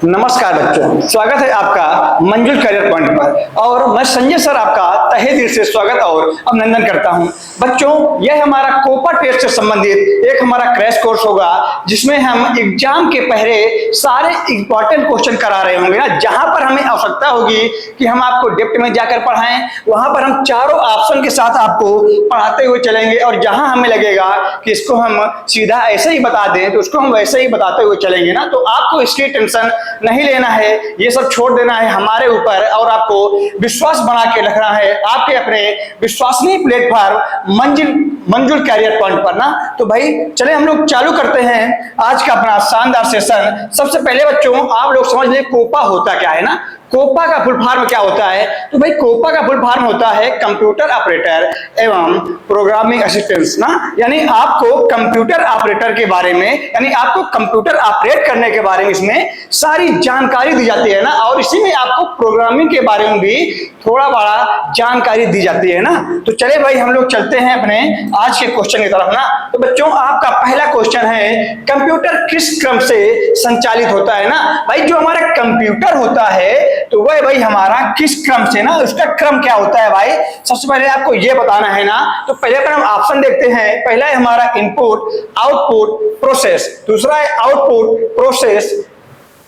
नमस्कार बच्चों, स्वागत है आपका मंजुल करियर पॉइंट पर। और मैं संजय सर आपका तहे दिल से स्वागत और अभिनंदन करता हूं। बच्चों, यह हमारा कोपा टेस्ट से संबंधित एक हमारा क्रैश कोर्स होगा, जिसमें हम एग्जाम के पहले सारे इंपॉर्टेंट क्वेश्चन करा रहे होंगे ना। जहां पर हमें आवश्यकता होगी कि हम आपको डेप्थ में जाकर पढ़ाएं, वहां पर हम चारों ऑप्शन के साथ आपको पढ़ाते हुए चलेंगे। और जहां हमें लगेगा कि इसको हम सीधा ऐसे ही बता दें, तो उसको हम वैसे ही बताते हुए चलेंगे ना। तो आपको इसकी टेंशन नहीं लेना है, ये सब छोड़ देना है हमारे ऊपर, और आपको विश्वास बना के रखना है आपके अपने विश्वसनीय प्लेटफॉर्म मंजुल कैरियर पॉइंट पर ना। तो भाई चले हम लोग चालू करते हैं आज का अपना शानदार सेशन। सबसे पहले बच्चों, आप लोग समझ लें कोपा होता क्या है ना। कोपा का फुल फॉर्म क्या होता है? तो भाई कोपा का फुल फॉर्म होता है कंप्यूटर ऑपरेटर एवं प्रोग्रामिंग असिस्टेंस ना। यानी आपको कंप्यूटर ऑपरेटर के बारे में, यानी आपको कंप्यूटर ऑपरेट करने के बारे में इसमें सारी जानकारी दी जाती है ना। और इसी में आपको प्रोग्रामिंग के बारे में भी थोड़ा बड़ा जानकारी दी जाती है ना। तो चले भाई हम लोग चलते हैं अपने आज के क्वेश्चन की तरफ ना। तो बच्चों, आपका पहला क्वेश्चन है, कंप्यूटर किस क्रम से संचालित होता है ना। भाई जो हमारा कंप्यूटर होता है तो वह भाई हमारा किस क्रम से ना, उसका क्रम क्या होता है भाई, सबसे पहले आपको यह बताना है ना। तो पहले पर हम ऑप्शन देखते हैं। पहला है हमारा इनपुट, आउटपुट, प्रोसेस। दूसरा है आउटपुट, प्रोसेस,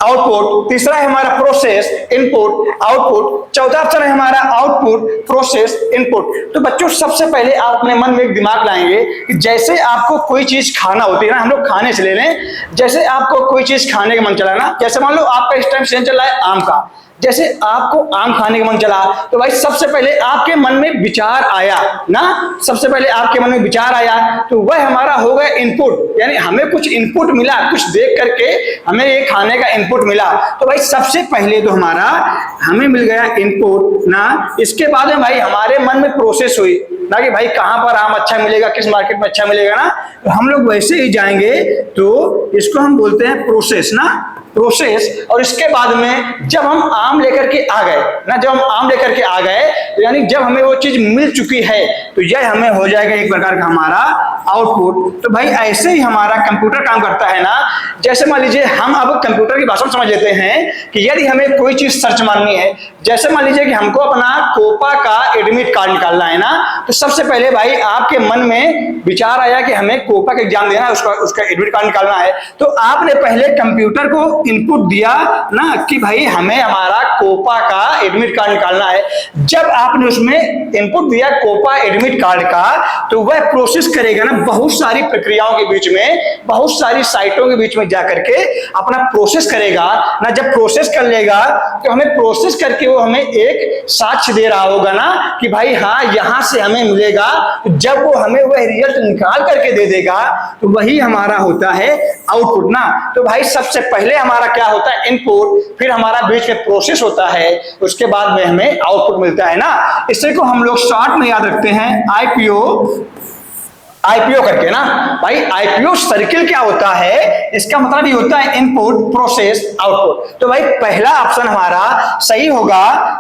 आउटपुट। तीसरा है हमारा प्रोसेस, इनपुट, आउटपुट। चौथा ऑप्शन है हमारा आउटपुट, प्रोसेस, इनपुट। तो बच्चों, सबसे पहले आप अपने मन में एक दिमाग लाएंगे कि जैसे आपको कोई चीज खाना होती है ना, हम लोग खाने से ले लें। जैसे आपको कोई चीज खाने का मन चला ना, जैसे मान लो आपका इस टाइम सीजन चल रहा है आम का, जैसे आपको आम खाने का मन चला, तो भाई सबसे पहले आपके मन में विचार आया ना। सबसे पहले आपके मन में विचार आया तो वह हमारा हो गया इनपुट, यानी हमें कुछ इनपुट मिला, कुछ देख करके हमें ये खाने का इनपुट मिला। तो भाई सबसे पहले तो हमारा हमें मिल गया इनपुट ना। इसके बाद में भाई हमारे मन में प्रोसेस हुई ना कि भाई कहां पर आम अच्छा मिलेगा, किस मार्केट में अच्छा मिलेगा ना। तो हम लोग वैसे ही जाएंगे, तो इसको हम बोलते हैं प्रोसेस ना, प्रोसेस। और इसके बाद में जब हम आम लेकर के आ गए ना, जब हम आम लेकर के आ गए, तो यानी जब हमें वो चीज मिल चुकी है, तो यह हमें हो जाएगा एक प्रकार का हमारा आउटपुट। तो भाई ऐसे ही हमारा कंप्यूटर काम करता है ना। जैसे मान लीजिए हम अब कंप्यूटर की भाषा में समझ लेते हैं कि यदि हमें कोई चीज सर्च मारनी है, जैसे मान लीजिए कि हमको अपना कोपा का एडमिट कार्ड निकालना है ना। तो सबसे पहले भाई आपके मन में विचार आया कि हमें कोपा का एग्जाम देना है, उसका एडमिट कार्ड निकालना है। तो आपने पहले कंप्यूटर को इनपुट दिया ना कि भाई हमें हमारा कोपा का एडमिट कार्ड निकालना है। जब आपने उसमें इनपुट दिया कोपा एडमिट कार्ड का, तो वह प्रोसेस करेगा ना बहुत सारी प्रक्रियाओं के बीच में, बहुत सारी साइटों के बीच में जाकर के अपना प्रोसेस करेगा ना। जब प्रोसेस कर लेगा तो हमें प्रोसेस करके वो हमें एक साक्ष्य दे रहा होगा ना कि भाई हाँ यहां से हमें मिलेगा। जब वो हमें वह रिजल्ट निकाल करके दे देगा, तो वही हमारा होता है आउटपुट ना। तो भाई सबसे पहले हमारा क्या होता है इनपुट, फिर हमारा बीच में प्रोसेस होता है, उसके बाद में हमें आउटपुट मिलता है ना। इसी को हम लोग शॉर्ट में याद रखते हैं आईपीओ करके ना। भाई आईपीओ सर्किल क्या होता है, इसका मतलब ये होता है इनपुट, प्रोसेस, आउटपुट। तो भाई पहला ऑप्शन हमारा सही होगा,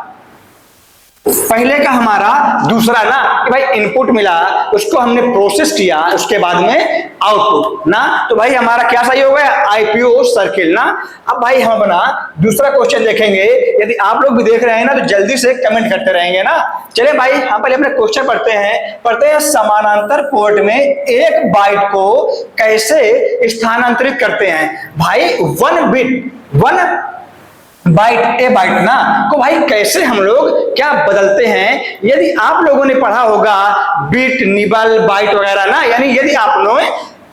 पहले का हमारा दूसरा ना कि भाई इनपुट मिला, उसको हमने प्रोसेस किया, उसके बाद में आउटपुट ना। तो भाई हमारा क्या सही हो गया, आईपीओ सर्किल ना। अब भाई हम अपना दूसरा क्वेश्चन देखेंगे। यदि आप लोग भी देख रहे हैं ना, तो जल्दी से कमेंट करते रहेंगे ना। चले भाई हम पहले अपने क्वेश्चन पढ़ते हैं। समानांतर पोर्ट में एक बाइट को कैसे स्थानांतरित करते हैं। भाई 1 बाइट ए बाइट ना को भाई कैसे हम लोग क्या बदलते हैं। यदि आप लोगों ने पढ़ा होगा बिट, निबल, बाइट वगैरह ना, यानी यदि आप लोग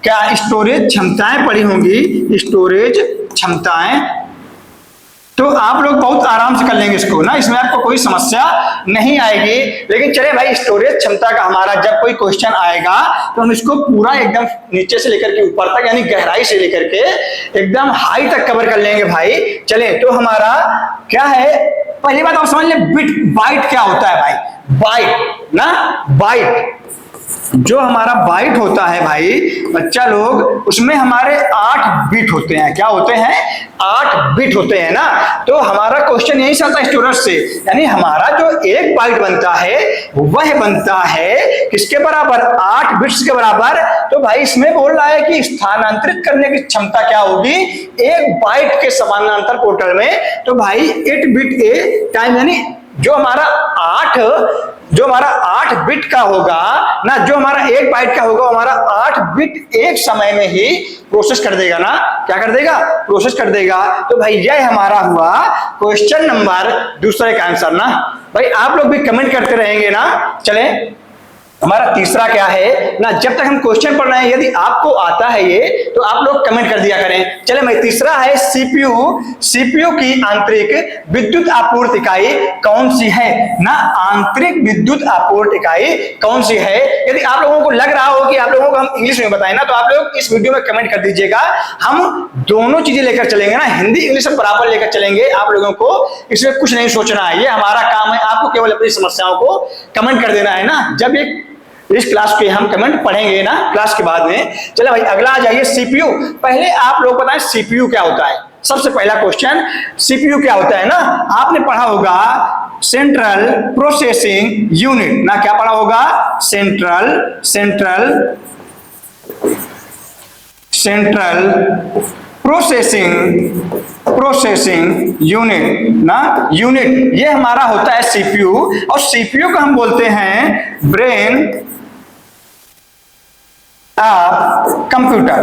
क्या स्टोरेज क्षमताएं पढ़ी होंगी, स्टोरेज क्षमताएं, तो आप लोग बहुत आराम से कर लेंगे इसको ना, इसमें आपको कोई समस्या नहीं आएगी। लेकिन चले भाई स्टोरेज क्षमता का हमारा जब कोई क्वेश्चन आएगा, तो हम इसको पूरा एकदम नीचे से लेकर के ऊपर तक, यानी गहराई से लेकर के एकदम हाई तक कवर कर लेंगे भाई। चले तो हमारा क्या है, पहली बात आप समझ लें बिट, बाइट क्या होता है भाई। बाइट ना, बाइट जो हमारा बाइट होता है भाई बच्चा लोग, उसमें हमारे 8 बिट होते हैं। क्या होते हैं, 8 बिट होते हैं ना। तो हमारा क्वेश्चन यही चलता है स्टोरेज से, यानी हमारा जो एक बाइट बनता है वह बनता है किसके बराबर, 8 बिट्स के बराबर। तो भाई इसमें बोल रहा है कि स्थानांतरित करने की क्षमता क्या होगी, 1 बाइट के समानांतर पोर्टल में। तो भाई 8 बिट ए टाइम, यानी जो हमारा 8 बिट का होगा ना, जो हमारा 1 बाइट का होगा, हमारा 8 बिट एक समय में ही प्रोसेस कर देगा ना, क्या कर देगा, प्रोसेस कर देगा। तो भाई यह हमारा हुआ क्वेश्चन नंबर दूसरे का आंसर ना। भाई आप लोग भी कमेंट करते रहेंगे ना। चले हमारा तीसरा क्या है ना, जब तक हम क्वेश्चन पढ़ रहे हैं यदि आपको आता है ये तो आप लोग कमेंट कर दिया करें। चले भाई तीसरा है सीपीयू की आंतरिक विद्युत आपूर्ति इकाई कौन सी है ना, आंतरिक विद्युत आपूर्ति इकाई कौन सी है। यदि आप लोगों को लग रहा हो कि आप लोगों को हम इंग्लिश में बताएं ना, तो आप लोग इस वीडियो में कमेंट कर दीजिएगा। हम दोनों चीजें लेकर चलेंगे ना, हिंदी इंग्लिश बराबर लेकर चलेंगे। आप लोगों को इसमें कुछ नहीं सोचना है, ये हमारा काम है, आपको केवल अपनी समस्याओं को कमेंट कर देना है ना। जब इस क्लास पे हम कमेंट पढ़ेंगे ना क्लास के बाद में। चलो भाई अगला आ जाइए सीपीयू। पहले आप लोग बताएं सीपीयू क्या होता है। सबसे पहला क्वेश्चन, सीपीयू क्या होता है ना, आपने पढ़ा होगा सेंट्रल प्रोसेसिंग यूनिट ना, क्या पढ़ा होगा, सेंट्रल प्रोसेसिंग यूनिट ना, यूनिट ये हमारा होता है सीपीयू। और सीपीयू को हम बोलते हैं ब्रेन ऑफ कंप्यूटर।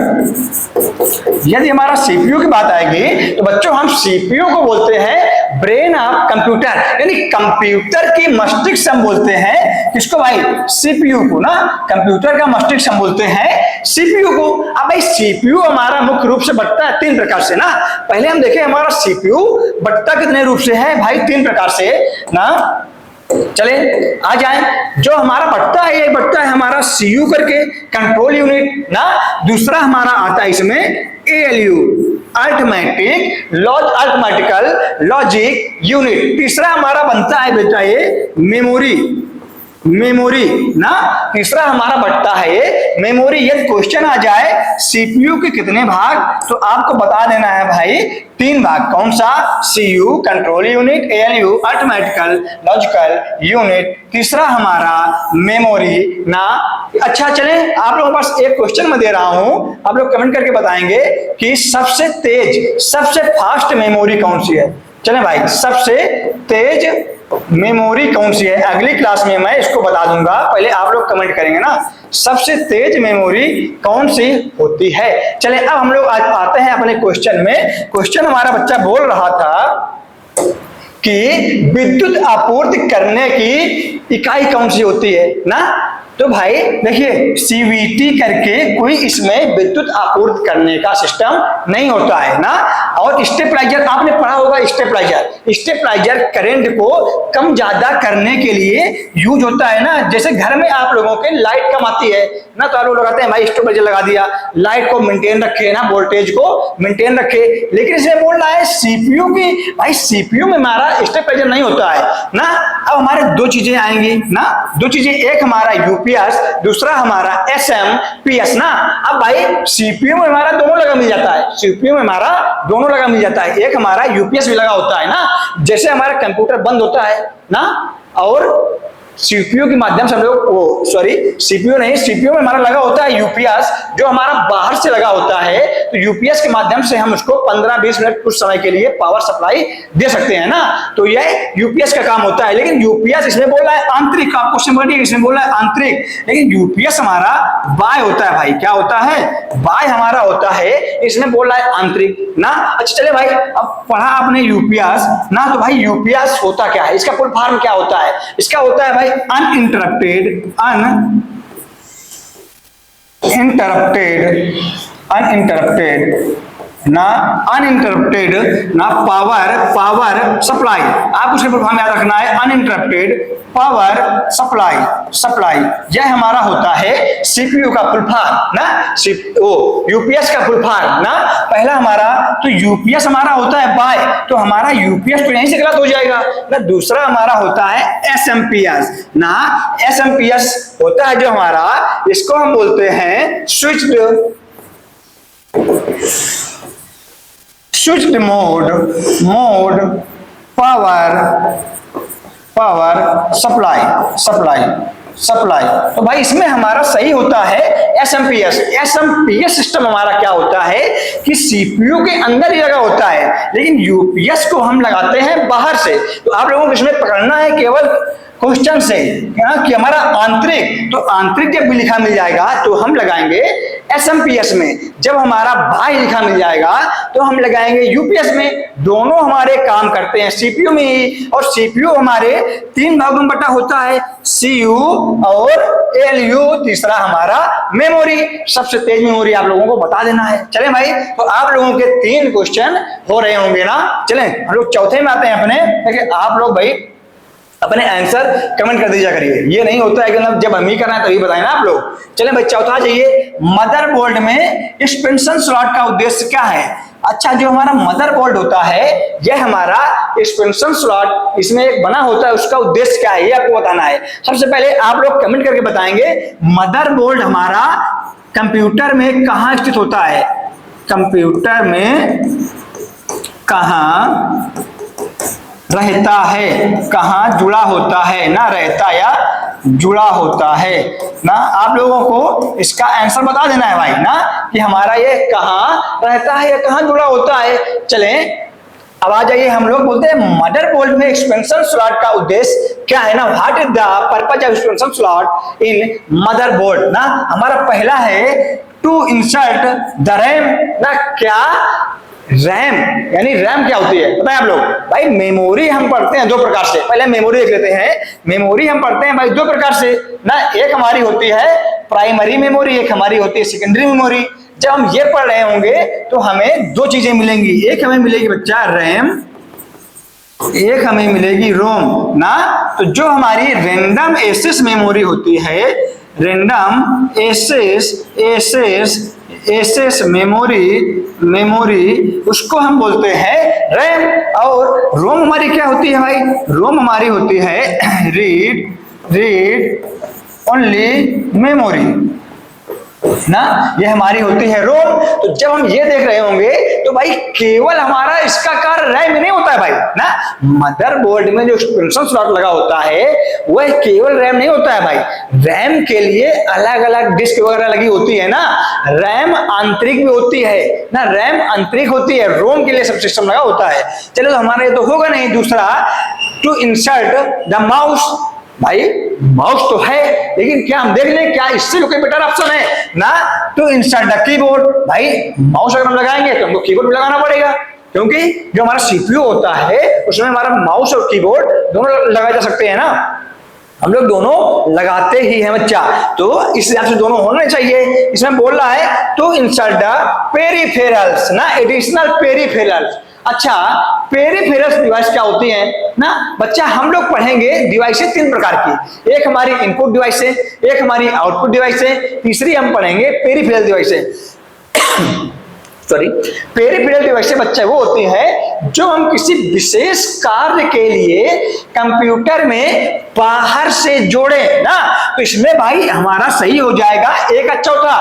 यदि हमारा सीपीयू की बात आएगी तो बच्चों हम सीपीयू को बोलते हैं ब्रेन ऑफ कंप्यूटर, यानी कंप्यूटर की मस्तिष्क हम बोलते हैं किसको भाई, सीपीयू को ना, कंप्यूटर का मस्तिष्क हम बोलते हैं सीपीयू को। अब भाई सीपीयू हमारा मुख्य रूप से बढ़ता है 3 प्रकार से ना। पहले हम देखें हमारा सीपीयू बढ़ता कितने रूप से है भाई, 3 प्रकार से ना। चले आ जाए, जो हमारा बढ़ता है ये बढ़ता है हमारा सीयू करके, कंट्रोल यूनिट ना। दूसरा हमारा आता है इसमें एएलयू, अर्थमेटिकल लॉजिक यूनिट। तीसरा हमारा बनता है बेटा ये मेमोरी ना, तीसरा हमारा बढ़ता है ये मेमोरी। यदि क्वेश्चन आ जाए सीपीयू के कितने भाग, तो आपको बता देना है भाई 3 भाग। कौन सा, CU, control unit, ALU, arithmetical logical unit. तीसरा हमारा मेमोरी ना। अच्छा चले आप लोगों के पास एक क्वेश्चन मैं दे रहा हूं, आप लोग कमेंट करके बताएंगे कि सबसे तेज सबसे फास्ट मेमोरी कौन सी है। चले भाई सबसे तेज मेमोरी कौन सी है, अगली क्लास में मैं इसको बता दूंगा, पहले आप लोग कमेंट करेंगे ना। सबसे तेज मेमोरी कौन सी होती है। चले अब हम लोग आज आते हैं अपने क्वेश्चन में। क्वेश्चन हमारा बच्चा बोल रहा था कि विद्युत आपूर्ति करने की इकाई कौन सी होती है ना। तो भाई देखिए सीवीटी करके कोई इसमें विद्युत आपूर्ति करने का सिस्टम नहीं होता है ना। और स्टेबलाइजर आपने पढ़ा होगा, स्टेबलाइजर करंट को कम ज्यादा करने के लिए यूज होता है ना। जैसे घर में आप लोगों के लाइट कम आती है ना, तो आप लोग लगाते हैं भाई स्टेबलाइजर लगा दिया, लाइट को मेंटेन रखे ना, वोल्टेज को मेंटेन रखे। लेकिन इसमें बोल रहा है सीपीयू की, भाई सीपीयू में हमारा स्टेबलाइजर नहीं होता है ना। अब हमारे 2 चीजें आएंगी ना, 2 चीजें, एक हमारा यूपीएस, दूसरा हमारा एसएमपीएस ना। अब भाई सीपीयू में हमारा दोनों लगा मिल जाता है, सीपीयू में हमारा दोनों लगा मिल जाता है। एक हमारा यूपीएस भी लगा होता है ना, जैसे हमारा कंप्यूटर बंद होता है ना, और सीपीयू के माध्यम से हम लोग सीपीयू में हमारा लगा होता है यूपीएस, जो हमारा बाहर से लगा होता है। तो यूपीएस के माध्यम से हम उसको 15-20 मिनट कुछ समय के लिए पावर सप्लाई दे सकते हैं ना। तो यह यूपीएस का काम होता है। लेकिन यूपीएस इसमें बोल रहा है आंतरिक, आपको क्वेश्चन इसमें बोल रहा है आंतरिक, लेकिन यूपीएस हमारा बाय होता है भाई, क्या होता है, बाय हमारा होता है, इसमें बोल रहा है आंतरिक ना। अच्छा चले भाई अब पढ़ा आपने यूपीएस ना, तो भाई यूपीएस होता क्या है, इसका फुल फॉर्म क्या होता है। इसका होता है भाई अनइंटरप्टेड ना पावर सप्लाई। आप उसके फॉर्म याद रखना है, अनइंटरप्टेड पावर सप्लाई। यह हमारा होता है सीपीयू का फुल फॉर्म ना, यूपीएस का फुल फॉर्म ना। पहला हमारा तो यूपीएस हमारा होता है बाय, तो हमारा यूपीएस तो यहीं से गलत हो जाएगा ना। दूसरा हमारा होता है एसएमपीएस ना, एसएमपीएस होता है जो हमारा, इसको हम बोलते हैं switched mode power supply supply. तो भाई इसमें हमारा सही होता है एसएमपीएस। एसएमपीएस सिस्टम हमारा क्या होता है कि सीपीयू के अंदर ही लगा होता है, लेकिन यूपीएस को हम लगाते हैं बाहर से। तो आप लोगों को इसमें पकड़ना है केवल क्वेश्चन से कि हमारा आंतरिक, तो आंतरिक जब भी लिखा मिल जाएगा तो हम लगाएंगे एसएमपीएस में, जब हमारा बाह्य लिखा मिल जाएगा तो हम लगाएंगे यूपीएस में। दोनों हमारे काम करते हैं सीपीयू में ही, और सीपीयू हमारे 3 भागों में बटा होता है, सीयू और एलयू, तीसरा हमारा मेमोरी। सबसे तेज मेमोरी आप लोगों को बता देना है। चलें भाई, तो आप लोगों के 3 क्वेश्चन हो रहे होंगे ना। चलें हम लोग चौथे में आते हैं अपने, देखिए आप लोग भाई अपने आंसर कमेंट कर दीजिए करिए। ये नहीं होता है कि मतलब जब हम ही करना है तभी बताएं ना आप लोग। चलें भाई चौथा जाइए, मदरबोर्ड में एक्सपेंशन स्लॉट का उद्देश्य क्या है। अच्छा, जो हमारा मदरबोर्ड होता है यह हमारा एक्सपेंशन स्लॉट इसमें एक बना होता है, उसका उद्देश्य क्या है ये आपको बताना है। सबसे पहले आप लोग कमेंट करके बताएंगे मदरबोर्ड हमारा कंप्यूटर में कहां स्थित होता है, कंप्यूटर में कहां रहता है, कहां जुड़ा होता है ना, रहता या जुड़ा होता है ना। आप लोगों को इसका आंसर बता देना है भाई ना, कि हमारा ये कहां रहता है या कहां जुड़ा होता है। चलें अब आ जाइए, हम लोग बोलते हैं मदरबोर्ड में एक्सपेंशन स्लॉट का उद्देश्य क्या है ना, what is the purpose of expansion slot in motherboard ना। हमारा पहला है टू इंसर्ट द रैम ना। क्या रैम यानी रैम क्या होती है पता है आप लोग भाई। मेमोरी हम पढ़ते हैं 2 प्रकार से, पहले मेमोरी देख लेते हैं। मेमोरी हम पढ़ते हैं भाई 2 प्रकार से ना, एक हमारी होती है प्राइमरी मेमोरी, एक हमारी होती है सेकेंडरी मेमोरी। जब हम ये पढ़ रहे होंगे तो हमें 2 चीजें मिलेंगी, एक हमें मिलेगी बच्चा रैम, एक हमें मिलेगी रोम ना। तो जो हमारी रैंडम एक्सेस मेमोरी होती है, रैंडम एक्सेस मेमोरी उसको हम बोलते हैं रैम। और रोम हमारी क्या होती है भाई, रोम हमारी होती है रीड ओनली मेमोरी ना, ये हमारी होती है रोम। तो जब हम ये देख रहे होंगे तो भाई केवल हमारा इसका कार्य रैम नहीं होता है भाई ना। मदरबोर्ड में जो एक्सपेंशन स्लॉट लगा होता है वह केवल रैम नहीं होता है भाई, रैम के लिए अलग अलग डिस्क वगैरह लगी होती है ना। रैम आंतरिक भी होती है ना, रैम आंतरिक होती है, रोम के लिए सब सिस्टम लगा होता है। चलो तो हमारा ये तो होगा नहीं। दूसरा टू इंसर्ट द माउस, भाई माउस तो है लेकिन क्या हम देख लें क्या इससे कोई बेटर ऑप्शन है ना। टू इंसर्ट द कीबोर्ड, भाई माउस अगर हम लगाएंगे तो हमको कीबोर्ड भी लगाना पड़ेगा, क्योंकि जो हमारा सीपीयू होता है उसमें हमारा माउस और कीबोर्ड दोनों लगाए जा सकते हैं ना। हम लोग दोनों लगाते ही हैं बच्चा, तो इस हिसाब से दोनों होने चाहिए। इसमें बोल रहा है टू इंसर्ट द पेरिफेरल्स ना, एडिशनल पेरिफेरल्स। अच्छा, पेरिफेरल्स डिवाइस क्या होती है ना बच्चा, हम लोग पढ़ेंगे डिवाइसेस 3 प्रकार की, एक हमारी इनपुट डिवाइस है, एक हमारी आउटपुट डिवाइस है, तीसरी हम पढ़ेंगे पेरिफेरल डिवाइस है। सॉरी, पेरिफेरल डिवाइस बच्चा वो होती है जो हम किसी विशेष कार्य के लिए कंप्यूटर में बाहर से जोड़े ना। तो इसमें भाई हमारा सही हो जाएगा एक अच्छा होता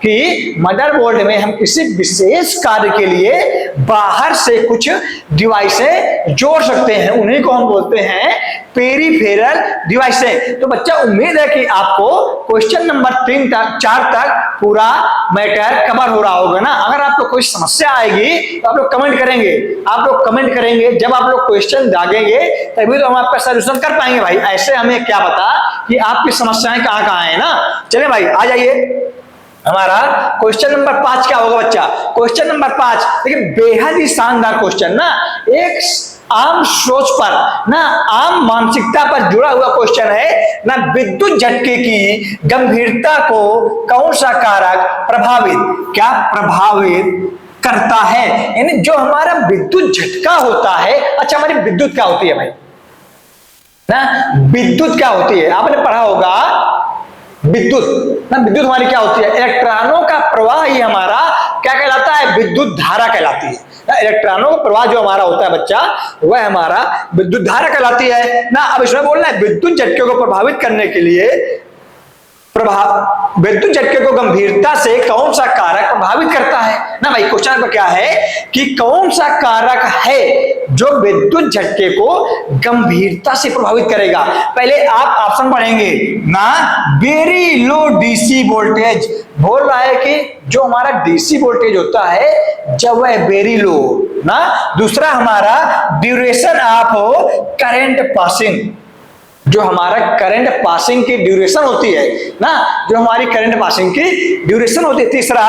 कि मदरबोर्ड में हम किसी विशेष कार्य के लिए बाहर से कुछ डिवाइसें जोड़ सकते हैं, उन्हीं को हम बोलते हैं पेरिफेरल डिवाइसें। तो बच्चा उम्मीद है कि आपको क्वेश्चन नंबर 3 तक 4 तक पूरा मैटर कवर हो रहा होगा ना। अगर आपको कोई समस्या आएगी तो आप लोग कमेंट करेंगे, आप लोग कमेंट करेंगे, जब आप लोग क्वेश्चन दागेंगे तभी तो हम आपका सॉल्यूशन कर पाएंगे भाई। ऐसे हमें क्या पता कि आपकी समस्याएं कहां कहां है ना। चले भाई आ जाइए, हमारा क्वेश्चन नंबर 5 क्या होगा बच्चा। क्वेश्चन नंबर 5 देखिए बेहद ही शानदार क्वेश्चन ना, एक आम सोच पर ना, आम मानसिकता पर जुड़ा हुआ क्वेश्चन है ना। विद्युत झटके की गंभीरता को कौन सा कारक प्रभावित करता है, यानी जो हमारा विद्युत झटका होता है। अच्छा, हमारी विद्युत क्या होती है भाई ना, विद्युत क्या होती है आपने पढ़ा होगा, विद्युत ना, विद्युत हमारी क्या होती है, इलेक्ट्रॉनों का प्रवाह ही हमारा क्या कहलाता है, विद्युत धारा कहलाती है ना। इलेक्ट्रॉनों का प्रवाह जो हमारा होता है बच्चा वह हमारा विद्युत धारा कहलाती है ना। अब इसमें बोलना है विद्युत झटके को प्रभावित करने के लिए प्रभाव विद्युत झटके को गंभीरता से कौन सा कारक प्रभावित करता है ना भाई। क्वेश्चन क्या है कि कौन सा कारक है जो विद्युत झटके को गंभीरता से प्रभावित करेगा। पहले आप ऑप्शन पढ़ेंगे ना, वेरी लो डीसी वोल्टेज, बोल रहा है कि जो हमारा डीसी वोल्टेज होता है जब वह वेरी लो ना। दूसरा हमारा ड्यूरेशन ऑफ करंट पासिंग, जो हमारा करंट पासिंग की ड्यूरेशन होती है ना, जो हमारी करंट पासिंग की ड्यूरेशन होती है। तीसरा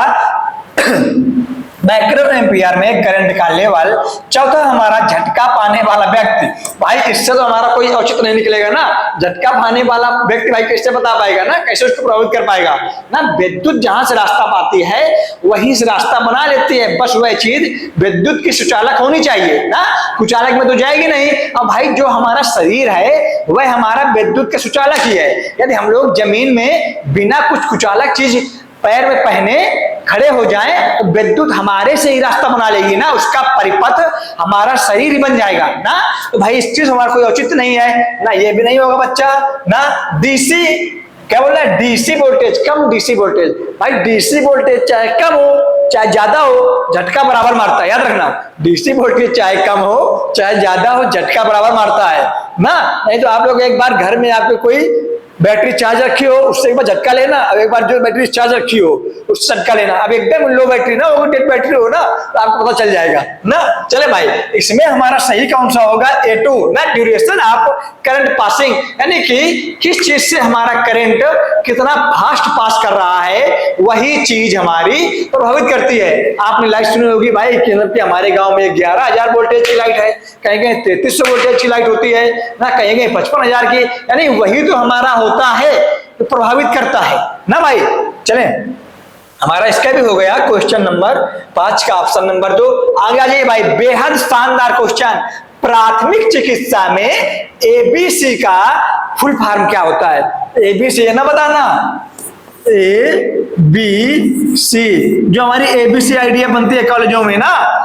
माइक्रो एम्पियर में करंट का लेवल। चौथा हमारा झटका पाने वाला व्यक्ति। भाई इससे तो हमारा कोई औचित्य नहीं निकलेगा ना, झटका पाने वाला व्यक्ति भाई कैसे बता पाएगा ना, कैसे उसको प्रभावित कर पाएगा ना। विद्युत जहां से रास्ता पाती है वहीं से रास्ता बना लेती है, बस वह चीज विद्युत की सुचालक होनी चाहिए ना, कुचालक में तो जाएगी नहीं। अब भाई जो हमारा शरीर है वह हमारा विद्युत के सुचालक ही है। यदि हम लोग जमीन में बिना कुछ कुचालक चीज पैर में पहने खड़े हो जाएं तो विद्युत हमारे से ही रास्ता बना लेगी ना, उसका परिपथ हमारा शरीर ही बन जाएगा ना। तो भाई इस चीज हमारा कोई औचित्य नहीं है ना, ये भी नहीं होगा बच्चा ना। डीसी क्या बोल रहा है, डीसी वोल्टेज, कम डीसी वोल्टेज। भाई डीसी वोल्टेज चाहे कम हो चाहे ज्यादा हो झटका बराबर मारता है, याद रखना। डीसी वोल्टेज चाहे कम हो चाहे ज्यादा हो झटका बराबर मारता है ना। नहीं तो आप लोग एक बार घर में आपके कोई बैटरी चार्ज रखी हो उससे एक बार झटका लेना, अब एक बार जो बैटरी चार्ज रखी हो उससे झटका लेना। अब एकदम लो बैटरी ना हो, डेड बैटरी हो ना, तो आपको पता चल जाएगा ना। चले भाई, इसमें हमारा सही कौन सा होगा, A2 ना, ड्यूरेशन ऑफ करंट पासिंग, यानी कि किस चीज से हमारा करंट कितना फास्ट पास कर रहा है वही चीज हमारी प्रभावित करती है। आपने लाइट सुनी होगी भाई कि हमारे गांव में 11,000 वोल्टेज की लाइट है, कहीं कहीं 3300 वोल्टेज की लाइट होती है ना, कहीं कहीं 55,000 की, यानी वही तो हमारा होता है तो प्रभावित करता है ना भाई। चले हमारा इसका भी हो गया क्वेश्चन नंबर 5 का ऑप्शन नंबर 2। आगे आ जाइए भाई, बेहद शानदार क्वेश्चन। प्राथमिक चिकित्सा में एबीसी का फुल फॉर्म क्या होता है। एबीसी है ना, बताना। एबीसी जो हमारी एबीसी आईडिया बनती है कॉलेजों में ना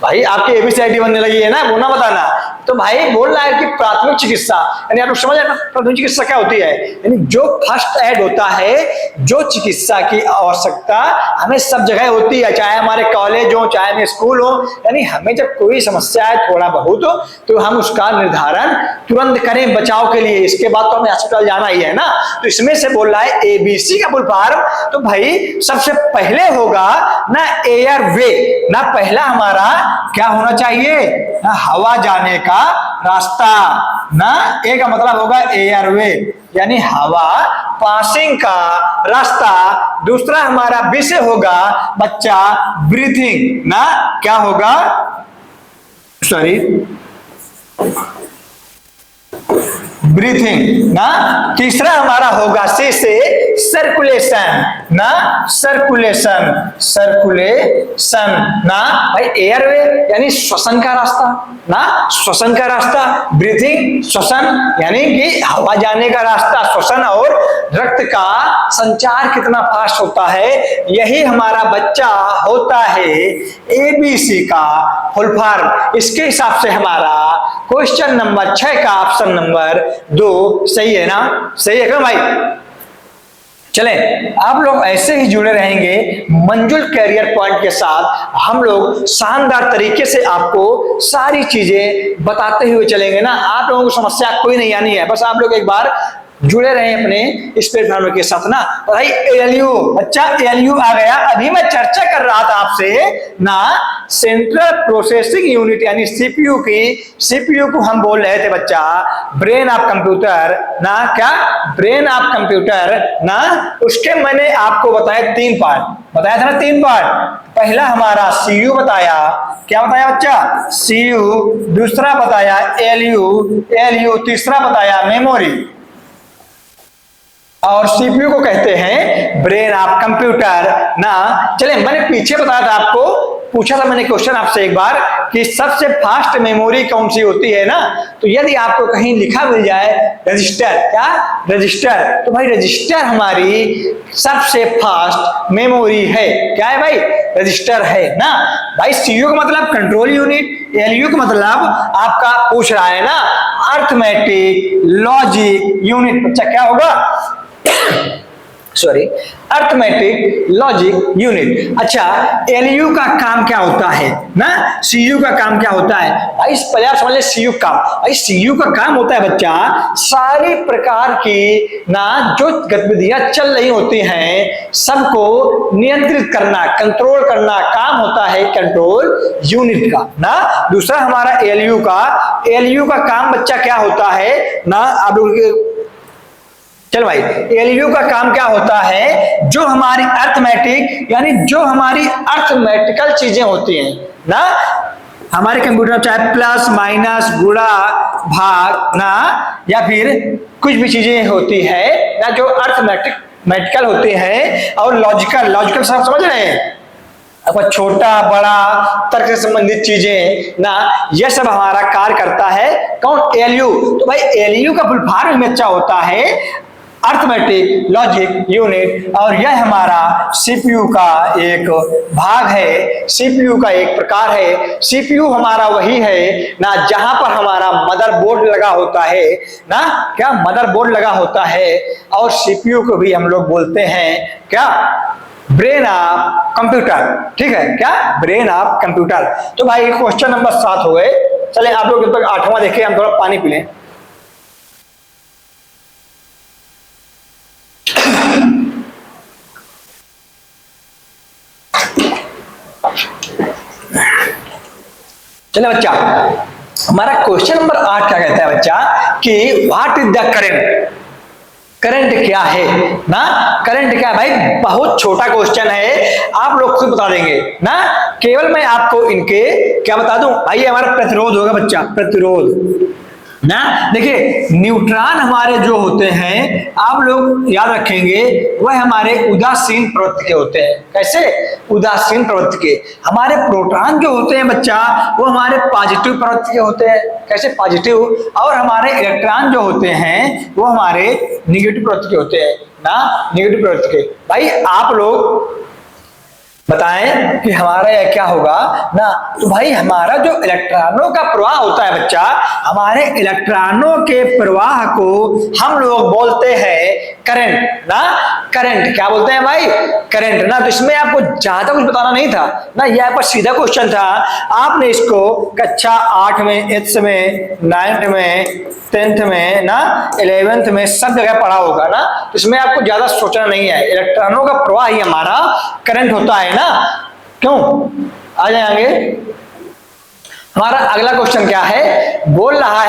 भाई, आपकी एबीसी आईडी बनने लगी है ना, वो ना बताना। तो भाई बोल रहा है कि प्राथमिक चिकित्सा, यानी आप लोग समझ रहे प्राथमिक चिकित्सा क्या होती है, यानी जो फर्स्ट एड होता है, जो चिकित्सा की आवश्यकता हमें सब जगह होती है, चाहे हमारे कॉलेज हो चाहे हमें स्कूल हो। यानी हमें जब कोई समस्या है थोड़ा बहुत तो हम उसका निर्धारण तुरंत करें बचाव के लिए, इसके बाद तो हमें अस्पताल जाना ही है ना। तो इसमें से बोल रहा है एबीसी का फुल फॉर्म, तो भाई सबसे पहले होगा ना एयर वे ना, पहला हमारा क्या होना चाहिए ना, हवा जाने का रास्ता ना। ए का मतलब होगा एयरवे यानी हवा पासिंग का रास्ता। दूसरा हमारा बी से होगा बच्चा ब्रीथिंग ना, क्या होगा, सॉरी ब्रीथिंग ना। तीसरा हमारा होगा सी से सर्कुलेशन ना, सर्कुलेशन सर्कुलेशन ना भाई। एयरवे यानी श्वसन का रास्ता ना, श्वसन का रास्ता। ब्रीथिंग श्वसन यानी कि हवा जाने का रास्ता श्वसन, और रक्त का संचार कितना फास्ट होता है, यही हमारा बच्चा होता है एबीसी का फुल फॉर्म। इसके हिसाब से हमारा क्वेश्चन नंबर 6 का ऑप्शन नंबर 2 सही है ना, सही है क्या भाई। चले आप लोग ऐसे ही जुड़े रहेंगे मंजुल कैरियर पॉइंट के साथ, हम लोग शानदार तरीके से आपको सारी चीजें बताते हुए चलेंगे ना। आप लोगों को समस्या कोई नहीं आनी है, बस आप लोग एक बार जुड़े रहे अपने इस प्लेटफॉर्म के साथ ना। भाई एएलयू, अच्छा एएलयू आ गया। अभी मैं चर्चा कर रहा था आपसे ना, सेंट्रल प्रोसेसिंग यूनिट यानी सीपीयू की, सीपीयू को हम बोल रहे थे बच्चा ब्रेन ऑफ कंप्यूटर ना, क्या ब्रेन ऑफ कंप्यूटर ना। उसके मैंने आपको बताया 3 पार्ट, बताया था ना 3 पार्ट। पहला हमारा सीयू बताया, क्या बताया बच्चा, सीयू। दूसरा बताया एलयू, एलयू। तीसरा बताया मेमोरी, और सीपीयू को कहते हैं ब्रेन ऑफ कंप्यूटर ना। चले मैंने पीछे बताया था आपको, पूछा था मैंने क्वेश्चन आपसे एक बार कि सबसे फास्ट मेमोरी कौन सी होती है ना। तो यदि आपको कहीं लिखा मिल जाए रजिस्टर, क्या रजिस्टर, तो भाई रजिस्टर हमारी सबसे फास्ट मेमोरी है। क्या है भाई, रजिस्टर है ना भाई। सीयू का मतलब कंट्रोल यूनिट, एलयू का मतलब आपका पूछ रहा है ना अर्थमेटिक लॉजिक यूनिट। बच्चा क्या होगा, सॉरी, अर्थमेटिक लॉजिक यूनिट। अच्छा, एलयू का काम क्या होता है ना, सीयू का काम क्या होता है भाई, पहले आप समझ ले सीयू का। भाई सीयू का काम होता है बच्चा, सारी प्रकार की ना जो गतिविधियां चल रही होती हैं सबको नियंत्रित करना, कंट्रोल करना काम होता है कंट्रोल यूनिट का ना। दूसरा हमारा एलयू का काम बच्चा क्या होता है ना, अब चल भाई, एलयू का काम क्या होता है, जो हमारी अर्थमेटिक यानी जो हमारी अर्थमेटिकल चीजें होती हैं ना, हमारे कंप्यूटर में चाहे प्लस माइनस गुणा भाग ना, या फिर कुछ भी चीजें होती है ना जो अर्थमेटिकल होती हैं, और लॉजिकल सब समझ रहे हैं, अब छोटा बड़ा तर्क से संबंधित चीजें ना, यह सब हमारा कार्य करता है कौन, एलयू। तो भाई एलयू का फुल फॉर्म में अच्छा होता है अर्थमेटिक लॉजिक यूनिट, और यह हमारा सीपीयू का एक भाग है, सीपीयू का एक प्रकार है। सीपीयू हमारा वही है ना जहां पर हमारा मदरबोर्ड लगा होता है ना, क्या मदरबोर्ड लगा होता है, और सीपीयू को भी हम लोग बोलते हैं क्या, ब्रेन ऑफ कंप्यूटर। ठीक है, क्या, ब्रेन ऑफ कंप्यूटर। तो भाई क्वेश्चन नंबर 7 हो गए। चले आप लोग जब तक 8वां देखें, हम थोड़ा पानी पी लें। चले बच्चा, हमारा क्वेश्चन नंबर 8 क्या कहता है बच्चा कि what is the current, current क्या है ना, करंट क्या है भाई, बहुत छोटा क्वेश्चन है, आप लोग खुद बता देंगे ना, केवल मैं आपको इनके क्या बता दूं भाई, ये हमारा प्रतिरोध होगा बच्चा, प्रतिरोध ना। देखिए न्यूट्रॉन हमारे जो होते हैं आप लोग याद रखेंगे, वह हमारे उदासीन प्रवृत्ति के होते हैं। कैसे, उदासीन प्रवृत्ति के। हमारे प्रोटॉन जो होते हैं बच्चा वो हमारे पॉजिटिव प्रवृत्ति के होते हैं। कैसे, पॉजिटिव। और हमारे इलेक्ट्रॉन जो होते हैं वो हमारे निगेटिव प्रवृत्ति के होते हैं ना, निगेटिव प्रवृत्ति के। भाई आप लोग बताएं कि हमारा यह क्या होगा ना। तो भाई हमारा जो इलेक्ट्रॉनों का प्रवाह होता है बच्चा, हमारे इलेक्ट्रॉनों के प्रवाह को हम लोग बोलते हैं करंट ना, करंट क्या बोलते हैं भाई, करंट ना। तो इसमें आपको ज्यादा कुछ बताना नहीं था ना, यह पर सीधा क्वेश्चन था। आपने इसको कक्षा 8 में, 8th में, 9th में, 10th में ना, 11th में सब जगह पढ़ा होगा ना, तो इसमें आपको ज्यादा सोचना नहीं है। इलेक्ट्रॉनों का प्रवाह ही हमारा करंट होता है ना। क्यों, आ जाएंगे। हमारा अगला क्वेश्चन क्या है, बोल रहा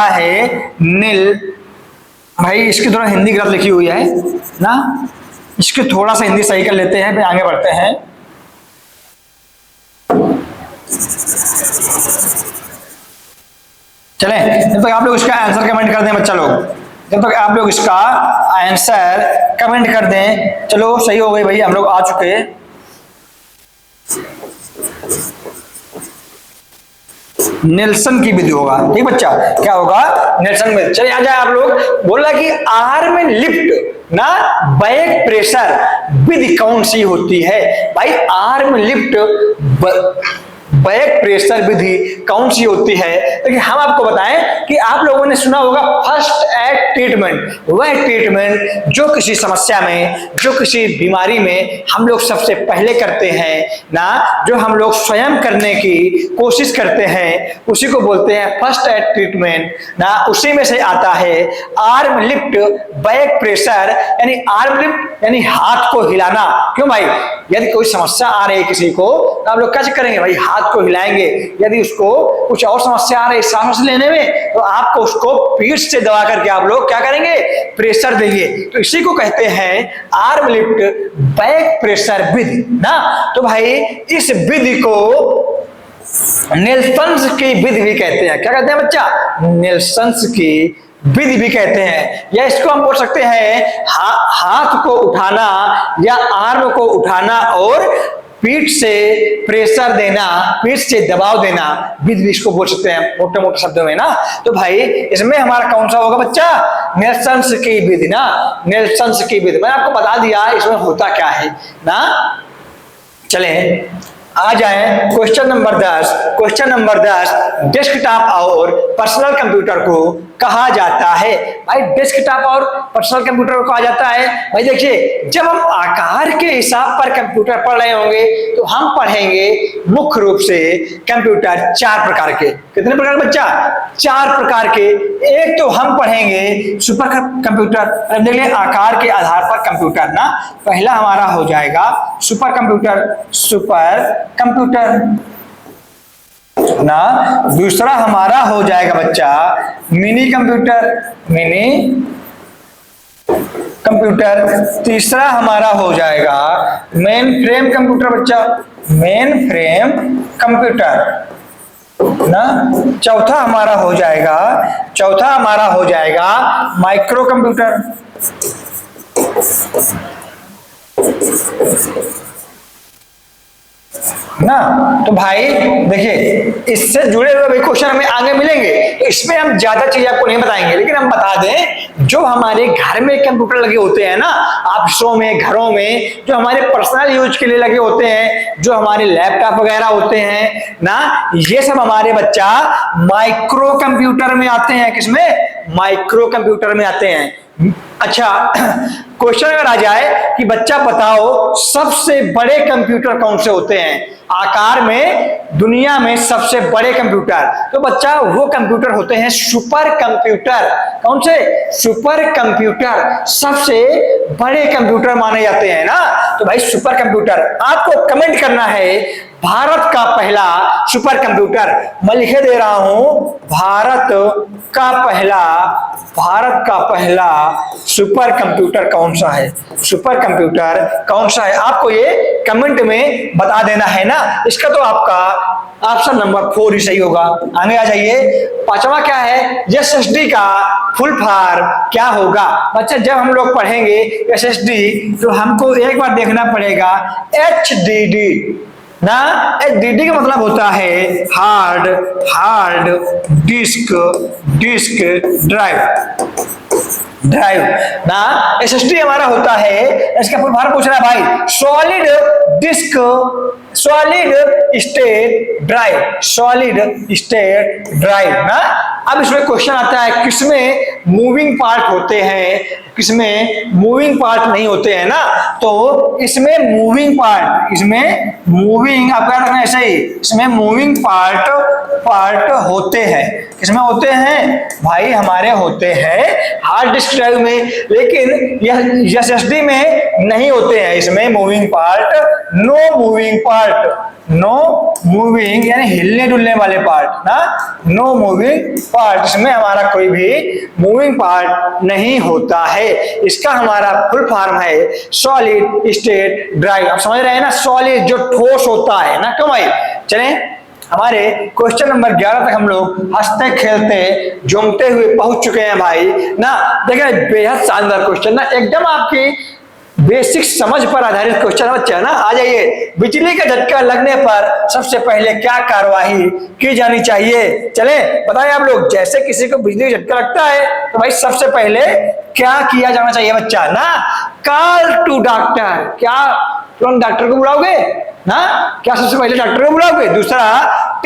है नील, भाई इसकी थोड़ा हिंदी गलत लिखी हुई है ना, इसके थोड़ा सा हिंदी सही कर लेते हैं, फिर आगे बढ़ते हैं। चलें, जब तक आप लोग इसका आंसर कमेंट कर दें बच्चा लोग, जब तक आप लोग इसका आंसर कमेंट कर दें। चलो सही हो गई भाई, हम लोग आ चुके हैं। नेल्सन की विधि होगा, ठीक बच्चा, क्या होगा, नेल्सन विधि। चलिए आ जाए आप लोग। बोला कि आर्म लिफ्ट ना बैक प्रेशर विधि कौन सी होती है भाई, आर्म लिफ्ट बैक प्रेशर विधि कौन सी होती है। देखिए हम आपको बताएं कि आप लोगों ने सुना होगा फर्स्ट एड ट्रीटमेंट, वह ट्रीटमेंट जो किसी समस्या में, जो किसी बीमारी में हम लोग सबसे पहले करते हैं ना, जो हम लोग स्वयं करने की कोशिश करते हैं, उसी को बोलते हैं फर्स्ट एड ट्रीटमेंट ना। उसी में से आता है आर्म लिफ्ट बैक प्रेशर, यानी आर्म लिफ्ट यानी हाथ को हिलाना। क्यों भाई, यदि कोई समस्या आ रही है किसी को तो आप लोग कैसे करेंगे भाई, हाथ को हिलाएंगे। यदि उसको कुछ और समस्या आ रही है सांस लेने में, तो आपको उसको पीठ से दबा करके आप लोग क्या करेंगे, प्रेशर देंगे। तो इसी को कहते हैं आर्म लिफ्ट बैक प्रेशर विधि ना। तो भाई इस विधि को नेल्सन की विधि भी कहते हैं। क्या कहते हैं बच्चा, नेल्सन की विधि भी कहते हैं, या इसको हम बोल सकते हैं हाथ को उठाना या आर्म को उठाना और पीठ से प्रेशर देना, पीठ से दबाव देना, विधि इसको बोल सकते हैं मोटे मोटे शब्दों में ना। तो भाई इसमें हमारा कौन सा होगा बच्चा, नेल्सन की विधि ना, नेल्सन की विधि। मैंने आपको बता दिया इसमें होता क्या है ना। चले आ जाए question number 10। Question number 10, desktop और पर्सनल कंप्यूटर को कहा जाता है। भाई डेस्कटॉप और पर्सनल कंप्यूटर को कहा जाता है। भाई देखिए, जब हम आकार के हिसाब पर कंप्यूटर पढ़ रहे होंगे तो हम पढ़ेंगे मुख्य रूप से कंप्यूटर 4 प्रकार के। कितने प्रकार बच्चा? 4 प्रकार के। एक तो हम पढ़ेंगे सुपर कंप्यूटर, देख लें आकार के आधार पर कंप्यूटर ना। पहला हमारा हो जाएगा सुपर कंप्यूटर, सुपर कंप्यूटर ना। दूसरा हमारा हो जाएगा बच्चा मिनी कंप्यूटर, मिनी कंप्यूटर। तीसरा हमारा हो जाएगा मेन फ्रेम कंप्यूटर बच्चा, मेन फ्रेम कंप्यूटर ना। चौथा हमारा हो जाएगा माइक्रो कंप्यूटर ना। तो भाई देखिए, इससे जुड़े हुए भी क्वेश्चन हमें आगे मिलेंगे, तो इसमें हम ज्यादा चीज आपको नहीं बताएंगे, लेकिन हम बता दें जो हमारे घर में कंप्यूटर लगे होते हैं ना, ऑफिसों में, घरों में, जो हमारे पर्सनल यूज के लिए लगे होते हैं, जो हमारे लैपटॉप वगैरह होते हैं ना, ये सब हमारे बच्चा माइक्रो कंप्यूटर में आते हैं। किसमें? माइक्रो कंप्यूटर में आते हैं। अच्छा, क्वेश्चन अगर आ जाए कि बच्चा बताओ सबसे बड़े कंप्यूटर कौन से होते हैं आकार में, दुनिया में सबसे बड़े कंप्यूटर, तो बच्चा वो कंप्यूटर होते हैं सुपर कंप्यूटर। कौन से? सुपर कंप्यूटर सबसे बड़े कंप्यूटर माने जाते हैं ना। तो भाई सुपर कंप्यूटर, आपको कमेंट करना है भारत का पहला सुपर कंप्यूटर। मैं लिखे दे रहा हूं, भारत का पहला सुपर कंप्यूटर कौन सा है? सुपर कंप्यूटर कौन सा है? आपको ये कमेंट में बता देना है ना। इसका तो आपका ऑप्शन नंबर 4 ही सही होगा। आगे आ जाइए, पांचवा क्या है? एसएसडी का फुल फॉर्म क्या होगा? बच्चा जब हम लोग पढ़ेंगे एसएसडी तो हमको एक बार देखना पड़ेगा एचडीडी ना। एचडीडी का मतलब होता है हार्ड डिस्क ड्राइव ना। एसएसडी हमारा होता है, इसका फुल फॉर्म पूछ रहा है भाई, सॉलिड स्टेट ड्राइव ना। अब इसमें क्वेश्चन आता है किसमें मूविंग पार्ट होते हैं, किसमें मूविंग पार्ट नहीं होते हैं ना। तो इसमें मूविंग आपका रखना ऐसे ही, इसमें मूविंग पार्ट होते हैं। किसमें होते हैं भाई? हमारे होते हैं हार्ड डिस्क ड्राइव में, लेकिन यह एसएसडी में नहीं होते हैं। इसमें मूविंग पार्ट, नो मूविंग यानी हिलने डुलने वाले पार्ट ना, नो मूविंग पार्ट। इसमें हमारा कोई भी मूविंग पार्ट नहीं होता है। इसका हमारा फुल फॉर्म है सॉलिड स्टेट ड्राइव। आप समझ रहे हैं ना, सॉलिड जो ठोस होता है ना। क्यों भाई? चलें हमारे क्वेश्चन नंबर 11 तक हम लोग हंसते खेलते झूमते हुए पहुंच चुके हैं भाई ना। देखिए बेहद शानदार क्वेश्चन ना, एकदम आपकी बेसिक समझ पर आधारित क्वेश्चन बच्चा ना। आ जाइए, बिजली का झटका लगने पर सबसे पहले क्या कार्यवाही की जानी चाहिए? चले बताएं आप लोग। जैसे किसी को बिजली का झटका लगता है तो भाई सबसे पहले क्या किया जाना चाहिए बच्चा ना? Call to doctor. क्या तुरंत डॉक्टर को बुलाओगे ना? क्या सबसे पहले डॉक्टर को बुलाओगे? दूसरा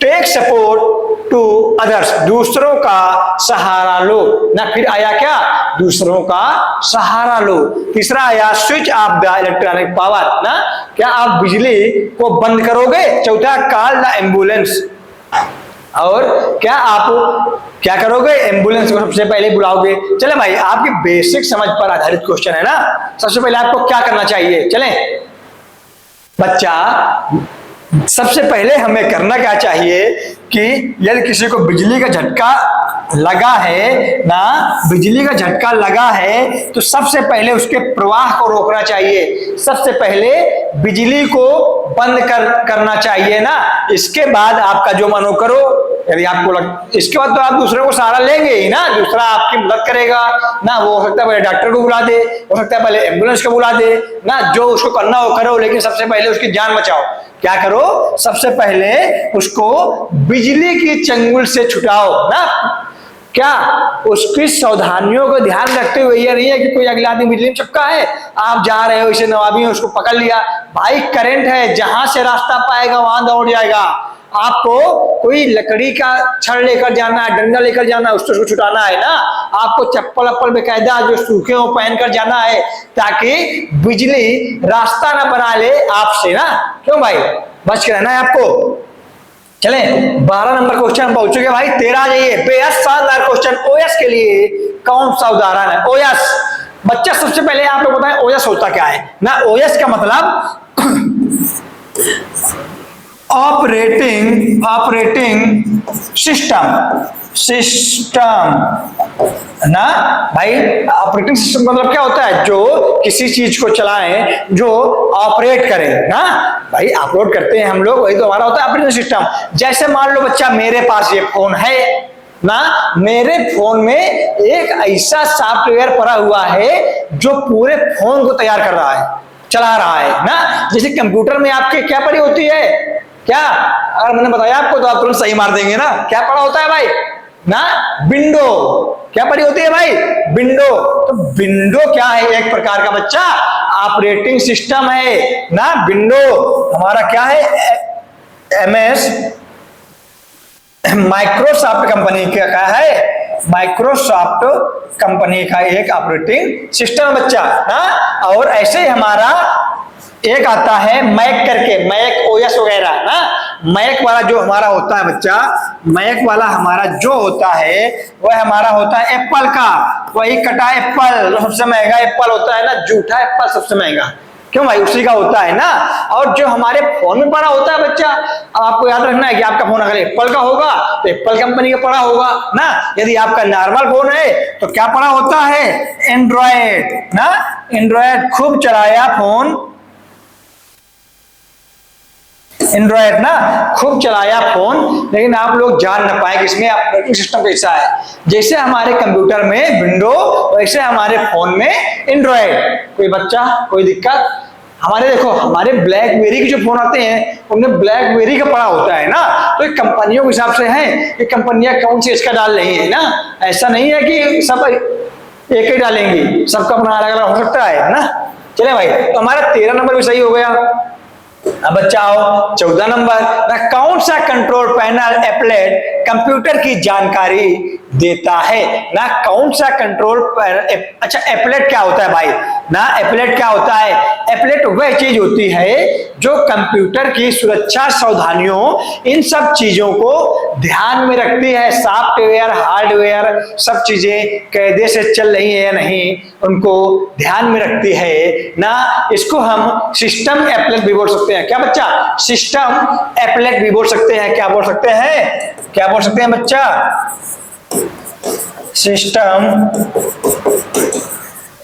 टेक सपोर्ट टू अदर्स, दूसरों का सहारा लो ना। फिर आया क्या? दूसरों का सहारा लो। तीसरा आया switch off the electronic power ना, क्या आप बिजली को बंद करोगे? चौथा कॉल द एम्बुलेंस, और क्या आप क्या करोगे? एम्बुलेंस को सबसे पहले बुलाओगे। चले भाई, आपकी बेसिक समझ पर आधारित क्वेश्चन है ना। सबसे पहले आपको क्या करना चाहिए? चले बच्चा, सबसे पहले हमें करना क्या चाहिए कि यदि किसी को बिजली का झटका लगा है ना, बिजली का झटका लगा है तो सबसे पहले उसके प्रवाह को रोकना चाहिए। सबसे पहले बिजली को बंद करना चाहिए ना। इसके बाद आपका जो मन हो करो। यदि आपको इसके बाद तो आप दूसरे को सहारा लेंगे ही ना, दूसरा आपकी मदद करेगा ना। वो हो सकता है पहले डॉक्टर को बुला दे, हो सकता है पहले एम्बुलेंस को बुला दे ना। जो उसको करना हो करो, लेकिन सबसे पहले उसकी जान बचाओ। क्या करो? सबसे पहले उसको बिजली की चंगुल से छुटाओ ना। क्या उसकी सावधानियों को ध्यान रखते हुए, ये नहीं है कि कोई अगला आदमी बिजली में चिपका है, आप जा रहे हो इसे नवाबी में उसको पकड़ लिया, भाई करंट है, जहां से रास्ता पाएगा वहां दौड़ जाएगा। आपको कोई लकड़ी का छड़ लेकर जाना है, डंडा लेकर जाना है, उसको छुटाना है ना, आपको चप्पल अप्पल बेकायदा जो सूखे हो पहन कर जाना है, ताकि बिजली रास्ता ना बना ले आपसे ना। क्यों भाई, बच के रहना है आपको। चले 12 नंबर क्वेश्चन पहुंच चुके भाई, 13 आ जाइए। बेहद शानदार क्वेश्चन। ओएस के लिए कौन सा उदाहरण है? ओएस बच्चा, सबसे पहले आप लोग बताएं ओएस होता क्या है ना। ओएस का मतलब ऑपरेटिंग सिस्टम ना भाई। ऑपरेटिंग सिस्टम मतलब क्या होता है? जो किसी चीज को चलाए, जो ऑपरेट करे ना भाई। अपलोड करते हैं हम लोग, वही तो हमारा होता है ऑपरेटिंग सिस्टम। जैसे मान लो बच्चा, मेरे पास ये फोन है ना, मेरे फोन में एक ऐसा सॉफ्टवेयर पड़ा हुआ है जो पूरे फोन को तैयार कर रहा है, चला रहा है ना। जैसे कंप्यूटर में आपके क्या पड़ी होती है? क्या, अगर मैंने बताया आपको तो आप तुरंत सही मार देंगे ना। क्या पड़ा होता है भाई ना? विंडो। क्या पड़ी होती है भाई? विंडो। तो विंडो क्या है? एक प्रकार का बच्चा ऑपरेटिंग सिस्टम है ना। विंडो हमारा क्या है? एमएस माइक्रोसॉफ्ट कंपनी का क्या है? माइक्रोसॉफ्ट कंपनी का एक ऑपरेटिंग सिस्टम बच्चा ना। और ऐसे ही हमारा एक आता है मैक करके, मैक ओएस वगैरह ना। मैक वाला जो हमारा होता है बच्चा, मैक वाला हमारा जो होता है वह हमारा होता है एप्पल का। वही कटा एप्पल सबसे महंगा एप्पल होता है ना, झूठा एप्पल सबसे महंगा। क्यों भाई? उसी का होता है ना। और जो हमारे फोन में पड़ा होता है बच्चा, अब आपको याद रखना है कि आपका फोन अगर एप्पल का होगा तो एप्पल कंपनी का पड़ा होगा ना। यदि आपका नॉर्मल फोन है तो क्या पड़ा होता है? एंड्रॉयड ना। एंड्रॉयड खूब चलाया फोन, एंड्रॉयड ना खूब चलाया फोन, लेकिन आप लोग जान ना पाए कि इसमें ऑपरेटिंग सिस्टम कैसा है। जैसे हमारे कंप्यूटर में विंडो, वैसे हमारे फोन में एंड्रॉयड। कोई बच्चा, कोई दिक्कत? हमारे देखो, हमारे ब्लैकबेरी के जो फोन आते हैं उनमें ब्लैकबेरी का पड़ा होता है ना। तो ये कंपनियों के हिसाब से है कि कंपनियां कौन सी इसका डाल रही है ना। ऐसा नहीं है कि सब एक ही डालेंगी, सबका अपना अलग अलग हो सकता है ना। चले भाई, तो हमारा 13 नंबर भी सही हो गया। अब बच्चा आओ 14 नंबर ना। कौन सा कंट्रोल पैनल एप्लेट कंप्यूटर की जानकारी देता है ना? कौन सा कंट्रोल पैनल? अच्छा, एप्लेट क्या होता है भाई ना? एप्लेट क्या होता है? एप्लेट वह चीज होती है जो कंप्यूटर की सुरक्षा सावधानियों, इन सब चीजों को ध्यान में रखती है। सॉफ्टवेयर, हार्डवेयर, सब चीजें कायदे से चल रही है या नहीं, उनको ध्यान में रखती है ना। इसको हम सिस्टम एप्लेट भी बोल सकते हैं। क्या बच्चा? सिस्टम एप्लेट भी बोल सकते हैं। क्या बोल सकते हैं? क्या बोल सकते हैं बच्चा? सिस्टम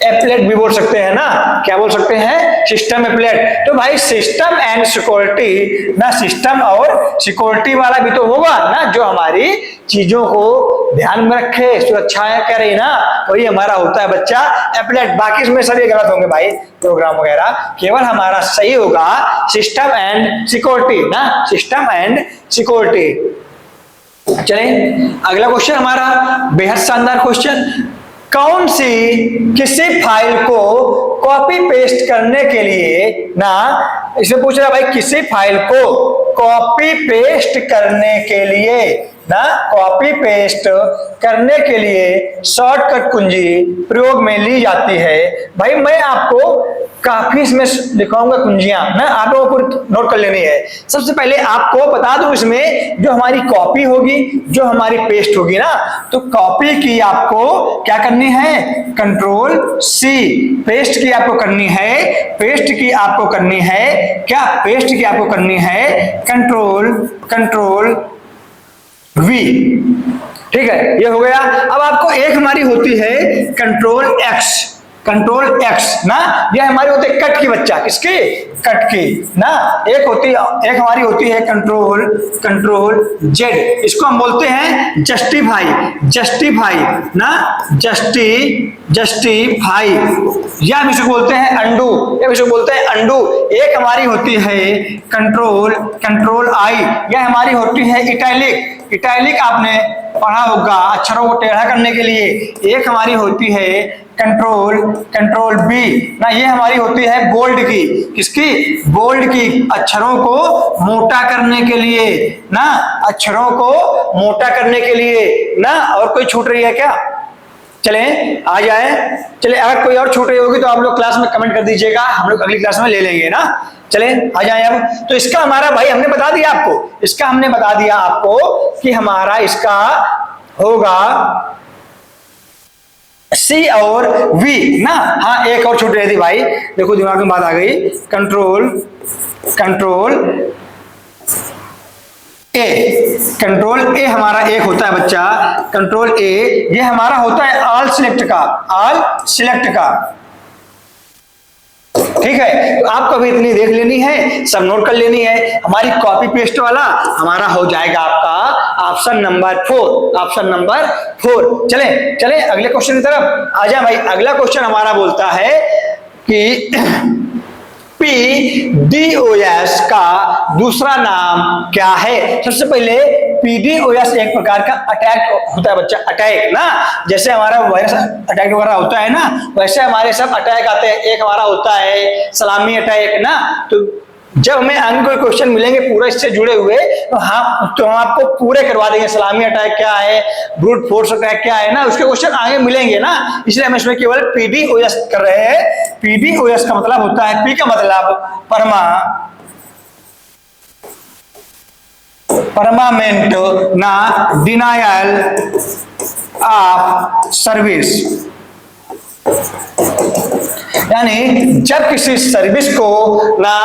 एप्लेट भी बोल सकते हैं ना। क्या बोल सकते हैं? System applet. तो भाई सिस्टम एंड सिक्योरिटी ना, सिस्टम और सिक्योरिटी वाला भी तो होगा ना, जो हमारी चीजों को ध्यान में रखे, सुरक्षा करे ना, वही हमारा होता है बच्चा एप्लेट। बाकी इसमें सभी गलत होंगे भाई, प्रोग्राम वगैरह। केवल हमारा सही होगा सिस्टम एंड सिक्योरिटी ना, सिस्टम एंड सिक्योरिटी। चले अगला क्वेश्चन हमारा बेहद शानदार क्वेश्चन। कौन सी किसी फाइल को कॉपी पेस्ट करने के लिए ना, इसमें पूछ रहा भाई किसी फाइल को कॉपी पेस्ट करने के लिए ना, कॉपी पेस्ट करने के लिए शॉर्टकट कुंजी प्रयोग में ली जाती है। भाई मैं आपको काफी इसमें दिखाऊंगा कुंजियां ना, आप लोगों को नोट कर लेनी है। सबसे पहले आपको बता दूं, इसमें जो हमारी कॉपी होगी, जो हमारी पेस्ट होगी ना, तो कॉपी की आपको क्या करनी है? Control C. पेस्ट की आपको करनी है, पेस्ट की आपको करनी है क्या? पेस्ट की आपको करनी है कंट्रोल वी। ठीक है, ये हो गया। अब आपको एक हमारी होती है कंट्रोल एक्स ना, ये हमारी होती है कट की बच्चा, किसकी? कट की ना। एक हमारी होती है कंट्रोल जेड, इसको हम बोलते हैं जस्टिफाई ना, जस्टिफाई, या हम इसको बोलते हैं अंडू। एक हमारी होती है कंट्रोल आई, यह हमारी होती है इटैलिक आपने पढ़ा होगा अक्षरों को टेढ़ा करने के लिए। एक हमारी होती है कंट्रोल बी ना, ये हमारी होती है बोल्ड की, किसकी, बोल्ड की, अक्षरों को मोटा करने के लिए ना, अक्षरों को मोटा करने के लिए ना। और कोई छूट रही है क्या? चले आ जाए, चले अगर कोई और छूट रही होगी तो आप लोग क्लास में कमेंट कर दीजिएगा, हम लोग अगली क्लास में ले लेंगे ना। चले आ जाए अब। तो इसका हमारा भाई हमने बता दिया आपको, इसका हमने बता दिया आपको कि हमारा इसका होगा सी और वी ना। हाँ एक और छूट रही थी भाई, देखो दिमाग में बात आ गई, कंट्रोल ए हमारा एक होता है बच्चा, कंट्रोल ए ये हमारा होता है ऑल सिलेक्ट का। ठीक है, तो आपको भी इतनी देख लेनी है, सब नोट कर लेनी है। हमारी कॉपी पेस्ट वाला हमारा हो जाएगा आपका ऑप्शन नंबर 4। चले अगले क्वेश्चन की तरफ आ जाए भाई। अगला क्वेश्चन हमारा बोलता है कि PDOS का दूसरा नाम क्या है? सबसे पहले PDOS एक प्रकार का अटैक होता है बच्चा, अटैक ना, जैसे हमारा वायरस अटैक वगैरह होता है ना, वैसे हमारे सब अटैक आते हैं। एक हमारा होता है सलामी अटैक ना। तो जब हमें आगे कोई क्वेश्चन मिलेंगे पूरा इससे जुड़े हुए तो हम आपको पूरे करवा देंगे, सलामी अटैक क्या है, ब्रूट फोर्स अटैक क्या है ना, उसके क्वेश्चन आगे मिलेंगे ना। इसलिए हम इसमें केवल PDOS कर रहे हैं। PDOS का मतलब होता है, P का मतलब परमानेंट ना डिनायल ऑफ सर्विस, यानी जब किसी सर्विस को ना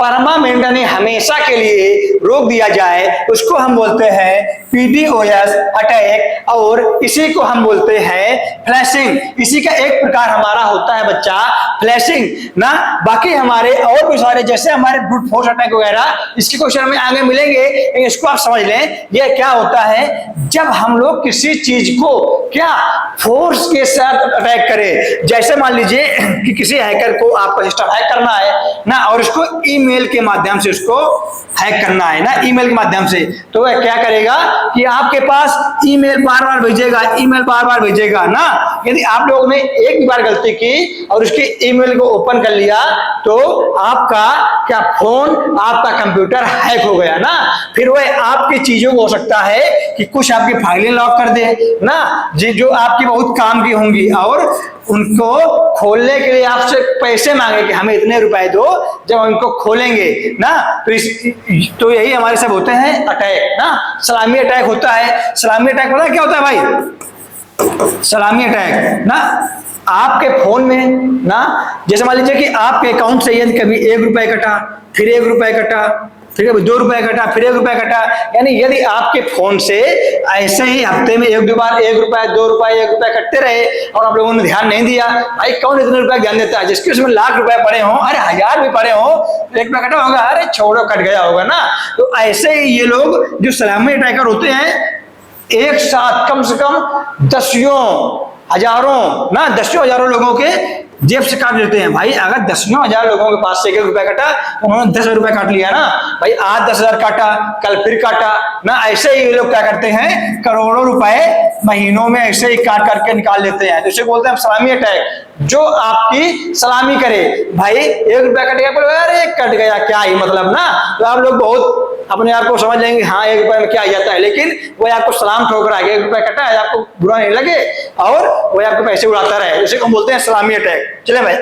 परमानेंट यानी हमेशा के लिए रोक दिया जाए उसको हम बोलते हैं PDOS अटैक, और इसी को हम बोलते हैं फ्लैशिंग। इसी का एक प्रकार हमारा होता है बच्चा फ्लैशिंग ना। बाकी हमारे और भी सारे जैसे हमारे ब्रूट फोर्स अटैक वगैरह इसके क्वेश्चन में आगे मिलेंगे, इसको आप समझ लें। ये क्या होता है, जब हम लोग किसी चीज को क्या फोर्स के साथ अटैक करें, जैसे मान लीजिए कि किसी हैकर को आपका सिस्टम हैक करना है ना, और उसको ईमेल के माध्यम से उसको हैक करना है ना, ईमेल के माध्यम से, तो वह क्या करेगा कि आपके पास ईमेल बार बार भेजेगा ना। यदि आप लोगों ने एक भी बार गलती की और उसके ईमेल को ओपन कर लिया तो आपका क्या फोन, आपका कंप्यूटर हैक हो गया ना। फिर वह आपकी चीजों को हो सकता है कि कुछ आपकी फाइलें लॉक कर दे ना, जो आपकी बहुत काम की होंगी, और उनको खोलने के लिए आपसे पैसे मांगे कि हमें इतने रुपए दो, जब हम इनको खोलेंगे ना। तो यही हमारे सब होते हैं अटैक ना। सलामी अटैक होता है। सलामी अटैक पता है क्या होता है भाई? सलामी अटैक ना आपके फोन में ना, जैसे मान लीजिए कि आपके अकाउंट से यदि कभी 1 रुपए कटा, फिर 1 रुपए कटा, फिर 2 रुपए कटा, फिर 1 रुपए कटा, यानी यदि आपके फोन से ऐसे ही हफ्ते में 1-2 बार 1 रुपए 2 रुपए 1 रुपए कटते रहे और आप लोगों ने ध्यान नहीं दिया, भाई कौन इतने रुपए ध्यान देता है? जिसके उसमें लाख रुपए पड़े हों, अरे 1000 भी पड़े हों, 1 रुपया कटा होगा, अरे छोड़ो कट गया होगा ना। तो ऐसे ही ये लोग जो सलामी अटैकर होते हैं एक साथ कम से कम दसियों हजारों लोगों के जेब से काट लेते हैं। भाई अगर दसियों हजार लोगों के पास से 1 रुपया कटा तो उन्होंने 10 रुपए काट लिया ना भाई। आज 10,000 काटा, कल फिर काटा ना। ऐसे ही ये लोग क्या करते हैं, करोड़ों रुपए महीनों में ऐसे ही काट करके निकाल लेते हैं। जिसे बोलते हैं सलामी अटैक। जो आपकी सलामी करे, भाई 1 रुपया कट गया, अरे कट गया क्या ही मतलब ना। तो आप लोग बहुत अपने आप को समझ लेंगे हाँ 1 रुपए में क्या आ जाता है, लेकिन वो आपको सलाम ठोकर आगे 1 रुपया कटा है, आपको बुरा नहीं लगे और वो आपके पैसे उड़ाता रहे, उसे हम बोलते हैं सलामी अटैक। चले भाई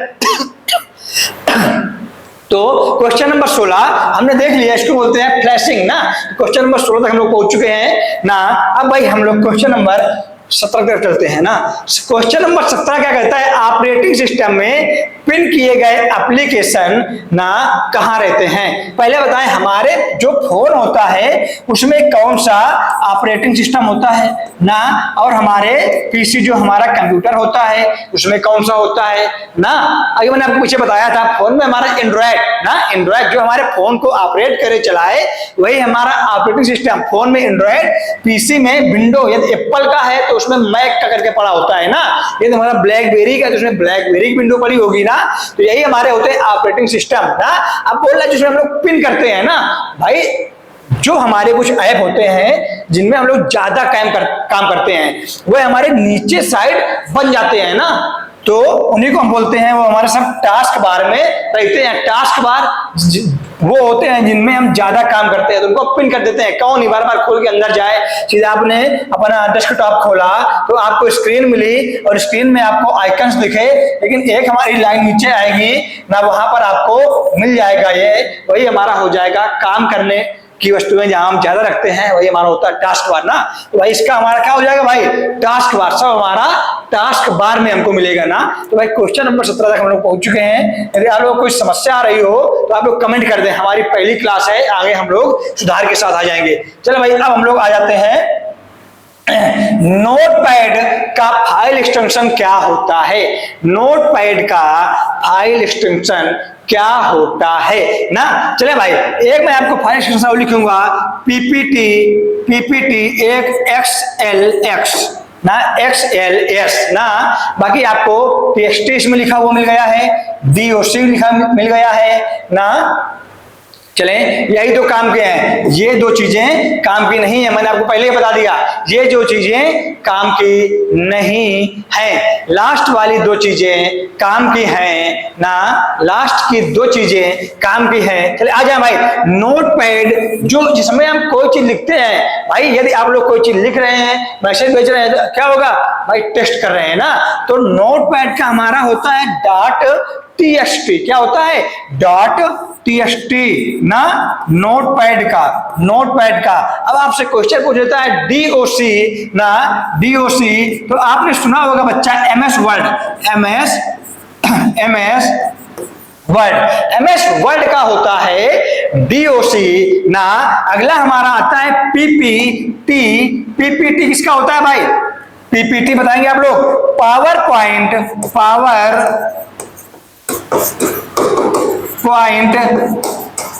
तो क्वेश्चन नंबर 16 हमने देख लिया, इसको बोलते हैं फ्लैशिंग ना। क्वेश्चन नंबर 16 तक हम लोग पहुंच चुके हैं ना। अब भाई हम लोग क्वेश्चन नंबर 17 तक चलते हैं ना। क्वेश्चन नंबर 17 क्या कहता है, ऑपरेटिंग सिस्टम में पिन किए गए एप्लीकेशन ना कहाँ रहते हैं? पहले बताएं हमारे जो फोन होता है उसमें कौन सा ऑपरेटिंग सिस्टम होता है ना, और हमारे पीसी जो हमारा कंप्यूटर होता है उसमें कौन सा होता है ना। अभी मैंने आपको पीछे बताया था फोन में हमारा एंड्रॉयड ना, एंड्रॉयड जो हमारे फोन को ऑपरेट करे चलाए वही हमारा ऑपरेटिंग सिस्टम। फोन में एंड्रॉयड, पीसी में विंडो, यदि एप्पल का है तो उसमें मैक का करके पड़ा होता है ना, यदि हमारा ब्लैकबेरी का तो उसमें ब्लैकबेरी की विंडो पड़ी होगी ना। तो यही हमारे होते हैं ऑपरेटिंग सिस्टम ना। अब बोल रहा है जिसमें हम लोग पिन करते हैं ना भाई, जो हमारे कुछ ऐप होते हैं जिनमें हम लोग ज्यादा काम करते हैं वह हमारे नीचे साइड बन जाते हैं ना। तो उन्हीं को हम बोलते हैं, वो हमारे सब टास्क बार में रहते हैं। टास्क बार वो होते हैं जिनमें हम ज्यादा काम करते हैं, तो उनको पिन कर देते हैं। कौन नहीं बार बार खोल के अंदर जाए। सीधा आपने अपना डेस्कटॉप खोला तो आपको स्क्रीन मिली और स्क्रीन में आपको आइकन्स दिखे, लेकिन एक हमारी लाइन नीचे आएगी ना, वहां पर आपको मिल जाएगा ये, वही हमारा हो जाएगा काम करने की वस्तुएं जहां हम ज्यादा रखते हैं, वही हमारा होता है टास्क बार ना। तो भाई इसका हमारा क्या हो जाएगा भाई, टास्क बार। सब हमारा टास्क बार में हमको मिलेगा ना। तो भाई क्वेश्चन नंबर 17 तक हम लोग पहुंच चुके हैं। यदि आप लोग कोई समस्या आ रही हो तो आप लोग कमेंट कर दें, हमारी पहली क्लास है, आगे हम लोग सुधार के साथ आ जाएंगे। चलो भाई अब हम लोग आ जाते हैं, नोटपैड का फाइल एक्सटेंशन क्या होता है। नोटपैड का फाइल एक्सटेंशन क्या होता है ना। चले भाई, एक मैं आपको फाइल एक्सटेंशन लिखूंगा, पीपीटी एक XLX ना, XLS ना। बाकी आपको TXT इसमें लिखा हुआ मिल गया है, DOC लिखा मिल गया है ना। चले, यही तो काम के हैं। ये दो चीजें काम की नहीं है, मैंने आपको पहले ही बता दिया, ये जो चीजें काम की नहीं हैं। लास्ट वाली दो चीजें काम की हैं ना, लास्ट की दो चीजें काम की हैं। चले आ जाए भाई, नोटपैड जो जिसमें हम कोई चीज लिखते हैं भाई, यदि आप लोग कोई चीज लिख रहे हैं, मैसेज भेज रहे हैं, तो क्या होगा भाई, टेस्ट कर रहे हैं ना। तो नोटपैड का हमारा होता है .txt। क्या होता है, .txt ना, नोटपैड का। अब आपसे क्वेश्चन पूछ लेता है DOC ना, DOC तो आपने सुना होगा बच्चा MS वर्ड का होता है DOC ना। अगला हमारा आता है PPT किसका होता है भाई, PPT बताएंगे आप लोग, पावर पॉइंट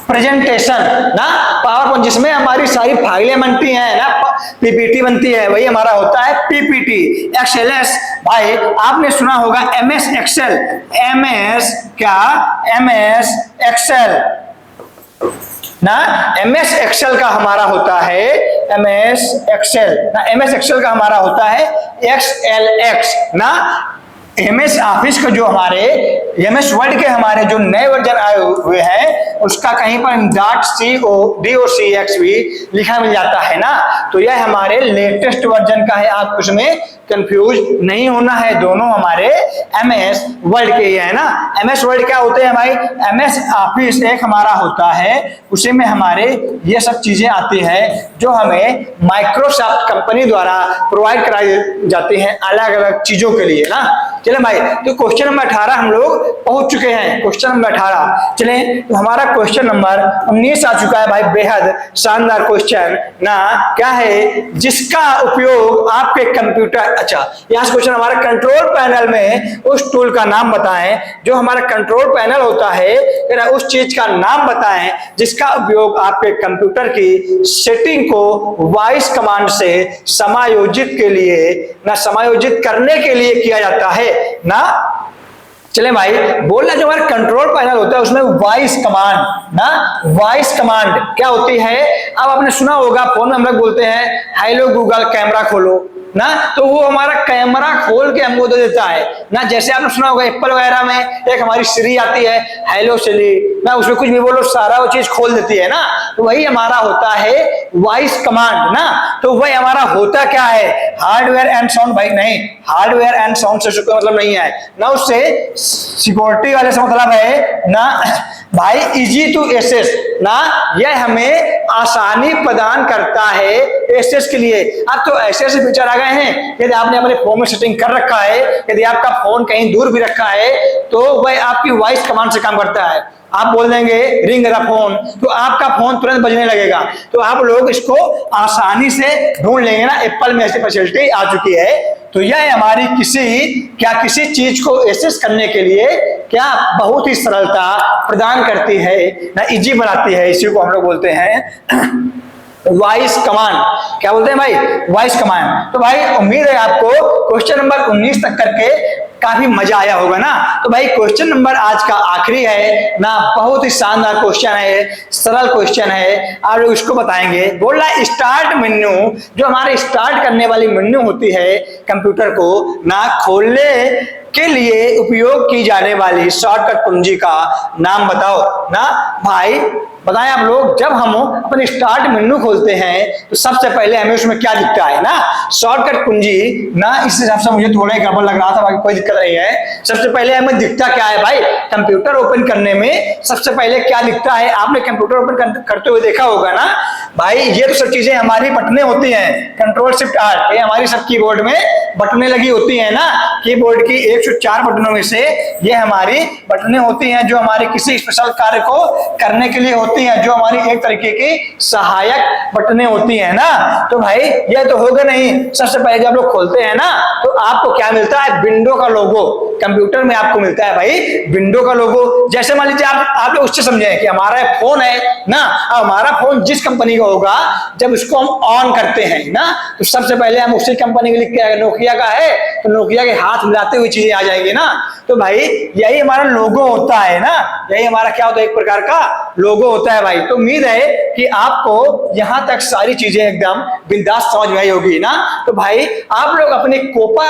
प्रेजेंटेशन ना। पावर पॉइंट जिसमें हमारी सारी फाइलें बनती हैं ना, PPT बनती है, वही हमारा होता है PPT। XLS भाई आपने सुना होगा MS Excel, MS Excel ना। MS Excel का हमारा होता है MS Excel का हमारा होता है XLX ना। MS ऑफिस का जो हमारे MS वर्ड के हमारे जो नए वर्जन आए हुए हैं, उसका कहीं पर .docx भी लिखा मिल जाता है ना। तो यह हमारे लेटेस्ट वर्जन का है, आप उसमें कंफ्यूज नहीं होना है, दोनों हमारे MS वर्ड के ही है ना। MS वर्ड क्या होते हैं भाई, MS ऑफिस एक हमारा होता है, उसी में हमारे ये सब चीजें आती हैं जो हमें माइक्रोसॉफ्ट कंपनी द्वारा प्रोवाइड कराई जाती हैं अलग अलग चीजों के लिए ना। चले भाई, तो क्वेश्चन नंबर 18 हम लोग पहुंच चुके हैं। क्वेश्चन नंबर 18 चले, तो हमारा क्वेश्चन नंबर 19 आ चुका है भाई, बेहद शानदार क्वेश्चन ना। क्या है, जिसका उपयोग आपके कंप्यूटर, अच्छा यहाँ से क्वेश्चन हमारा कंट्रोल पैनल में उस टूल का नाम बताएं, जो हमारा कंट्रोल पैनल होता है, उस चीज का नाम बताएं जिसका उपयोग आपके कंप्यूटर की सेटिंग को वॉइस कमांड से समायोजित करने के लिए किया जाता है ना। चले भाई, बोलना जो हमारा कंट्रोल पैनल होता है उसमें वॉइस कमांड क्या होती है। अब आपने सुना होगा फोन में हम लोग बोलते हैं हेलो गूगल कैमरा खोलो ना, तो वो हमारा कैमरा खोल के हमको दे देता है ना। जैसे आपने सुना होगा एप्पल वगैरह में एक हमारी सिरी आती है, हेलो सिरी ना, उसमें कुछ भी बोलो सारा वो चीज खोल देती है ना। तो वही हमारा होता है वॉइस कमांड ना। तो वही हमारा होता क्या है, हार्डवेयर एंड साउंड भाई नहीं, हार्डवेयर एंड साउंड से कोई मतलब नहीं है ना, उससे सिक्योरिटी वाले से मतलब है ना भाई। इजी टू एक्सेस ना, यह हमें आसानी प्रदान करता है एक्सेस के लिए। अब तो ऐसे फीचर आ गए हैं, यदि आपने अपने फोन में सेटिंग कर रखा है, यदि आपका फोन कहीं दूर भी रखा है, तो वह आपकी वॉइस कमांड से काम करता है। आप बोल देंगे रिंग द फोन, तो आपका फोन तुरंत बजने लगेगा। तो आप लोग इसको आसानी से ढूंढ लेंगे ना, एप्पल में ऐसी फैसिलिटी आ चुकी है। तो यह हमारी किसी चीज को एक्सेस करने के लिए क्या बहुत ही सरलता प्रदान करती है ना, इजी बनाती है। इसी को हम लोग बोलते हैं वॉइस कमांड। क्या बोलते हैं भाई, वॉइस कमांड। तो भाई उम्मीद है आपको क्वेश्चन नंबर 19 तक करके काफी मजा आया होगा ना। तो भाई क्वेश्चन नंबर आज का आखिरी है ना, बहुत ही शानदार क्वेश्चन है, सरल क्वेश्चन है, आप लोग इसको बताएंगे। बोल रहा है स्टार्ट मेन्यू, जो हमारे स्टार्ट करने वाली मेन्यू होती है कंप्यूटर को ना, के लिए उपयोग की जाने वाली शॉर्टकट कुंजी का नाम बताओ ना भाई। बताएं आप लोग, जब हम अपने स्टार्ट मेन्यू खोलते हैं तो सबसे पहले हमें उसमें क्या दिखता है ना, शॉर्टकट कुंजी ना। इस हिसाब से मुझे थोड़ा ही गड़बड़ लग रहा था, बाकी कोई दिक्कत नहीं है। सबसे पहले हमें दिखता क्या है भाई, कंप्यूटर ओपन करने में सबसे पहले क्या दिखता है, आपने कंप्यूटर ओपन करते हुए देखा होगा ना भाई। ये तो सब चीजें हमारी बटनें होती हैं, कंट्रोल शिफ्ट आर, ये हमारी सब कीबोर्ड में बटनें लगी होती हैं ना। कीबोर्ड की 104 बटनों में से ये हमारी बटनें होती हैं जो हमारे किसी स्पेशल कार्य को करने के लिए होती हैं, जो हमारी एक तरीके की सहायक बटनें होती हैं ना। तो भाई ये तो होगा नहीं। सबसे पहले जब लोग खोलते हैं ना तो आपको क्या मिलता है, विंडो का लोगो। कंप्यूटर में आपको मिलता है भाई विंडो का लोगो। जैसे मान लीजिए आप लोग उससे समझें कि हमारा फोन है ना, हमारा फोन जिस कंपनी का होगा, जब उसको हम ऑन करते हैं ना तो सबसे पहले हम उसी कंपनी के लिखते हैं। नोकिया का है तो नोकिया के हाथ मिलाते हुए चीजें आ जाएंगी ना। तो भाई यही हमारा लोगो होता है ना, यही हमारा क्या होता है, एक प्रकार का लोगो होता है भाई। तो उम्मीद है कि आपको यहां तक सारी चीजें एकदम बिंदास समझ में आई होगी ना। तो भाई आप लोग अपने कोपा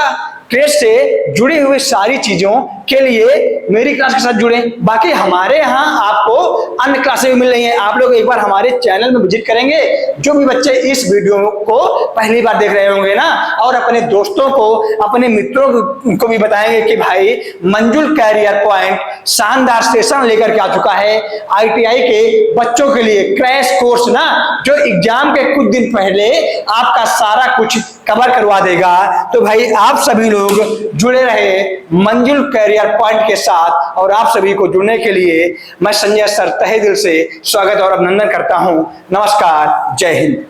ट्रेड से जुड़ी हुई सारी चीजों के लिए मेरी क्लास के साथ जुड़े। बाकी हमारे यहाँ आपको अन्य क्लासें भी मिल रही हैं। आप लोग एक बार हमारे चैनल में विजिट करेंगे, जो भी बच्चे इस वीडियो को पहली बार देख रहे होंगे ना, और अपने दोस्तों को, अपने मित्रों को भी बताएंगे कि भाई मंजुल कैरियर पॉइंट शानदार सेशन लेकर के आ चुका है ITI के बच्चों के लिए क्रैश कोर्स ना, जो एग्जाम के कुछ दिन पहले आपका सारा कुछ कवर करवा देगा। तो भाई आप सभी लोग जुड़े रहे मंजुल कैरियर पॉइंट के साथ, और आप सभी को जुड़ने के लिए मैं संजय सर तहे दिल से स्वागत और अभिनंदन करता हूं। नमस्कार, जय हिंद।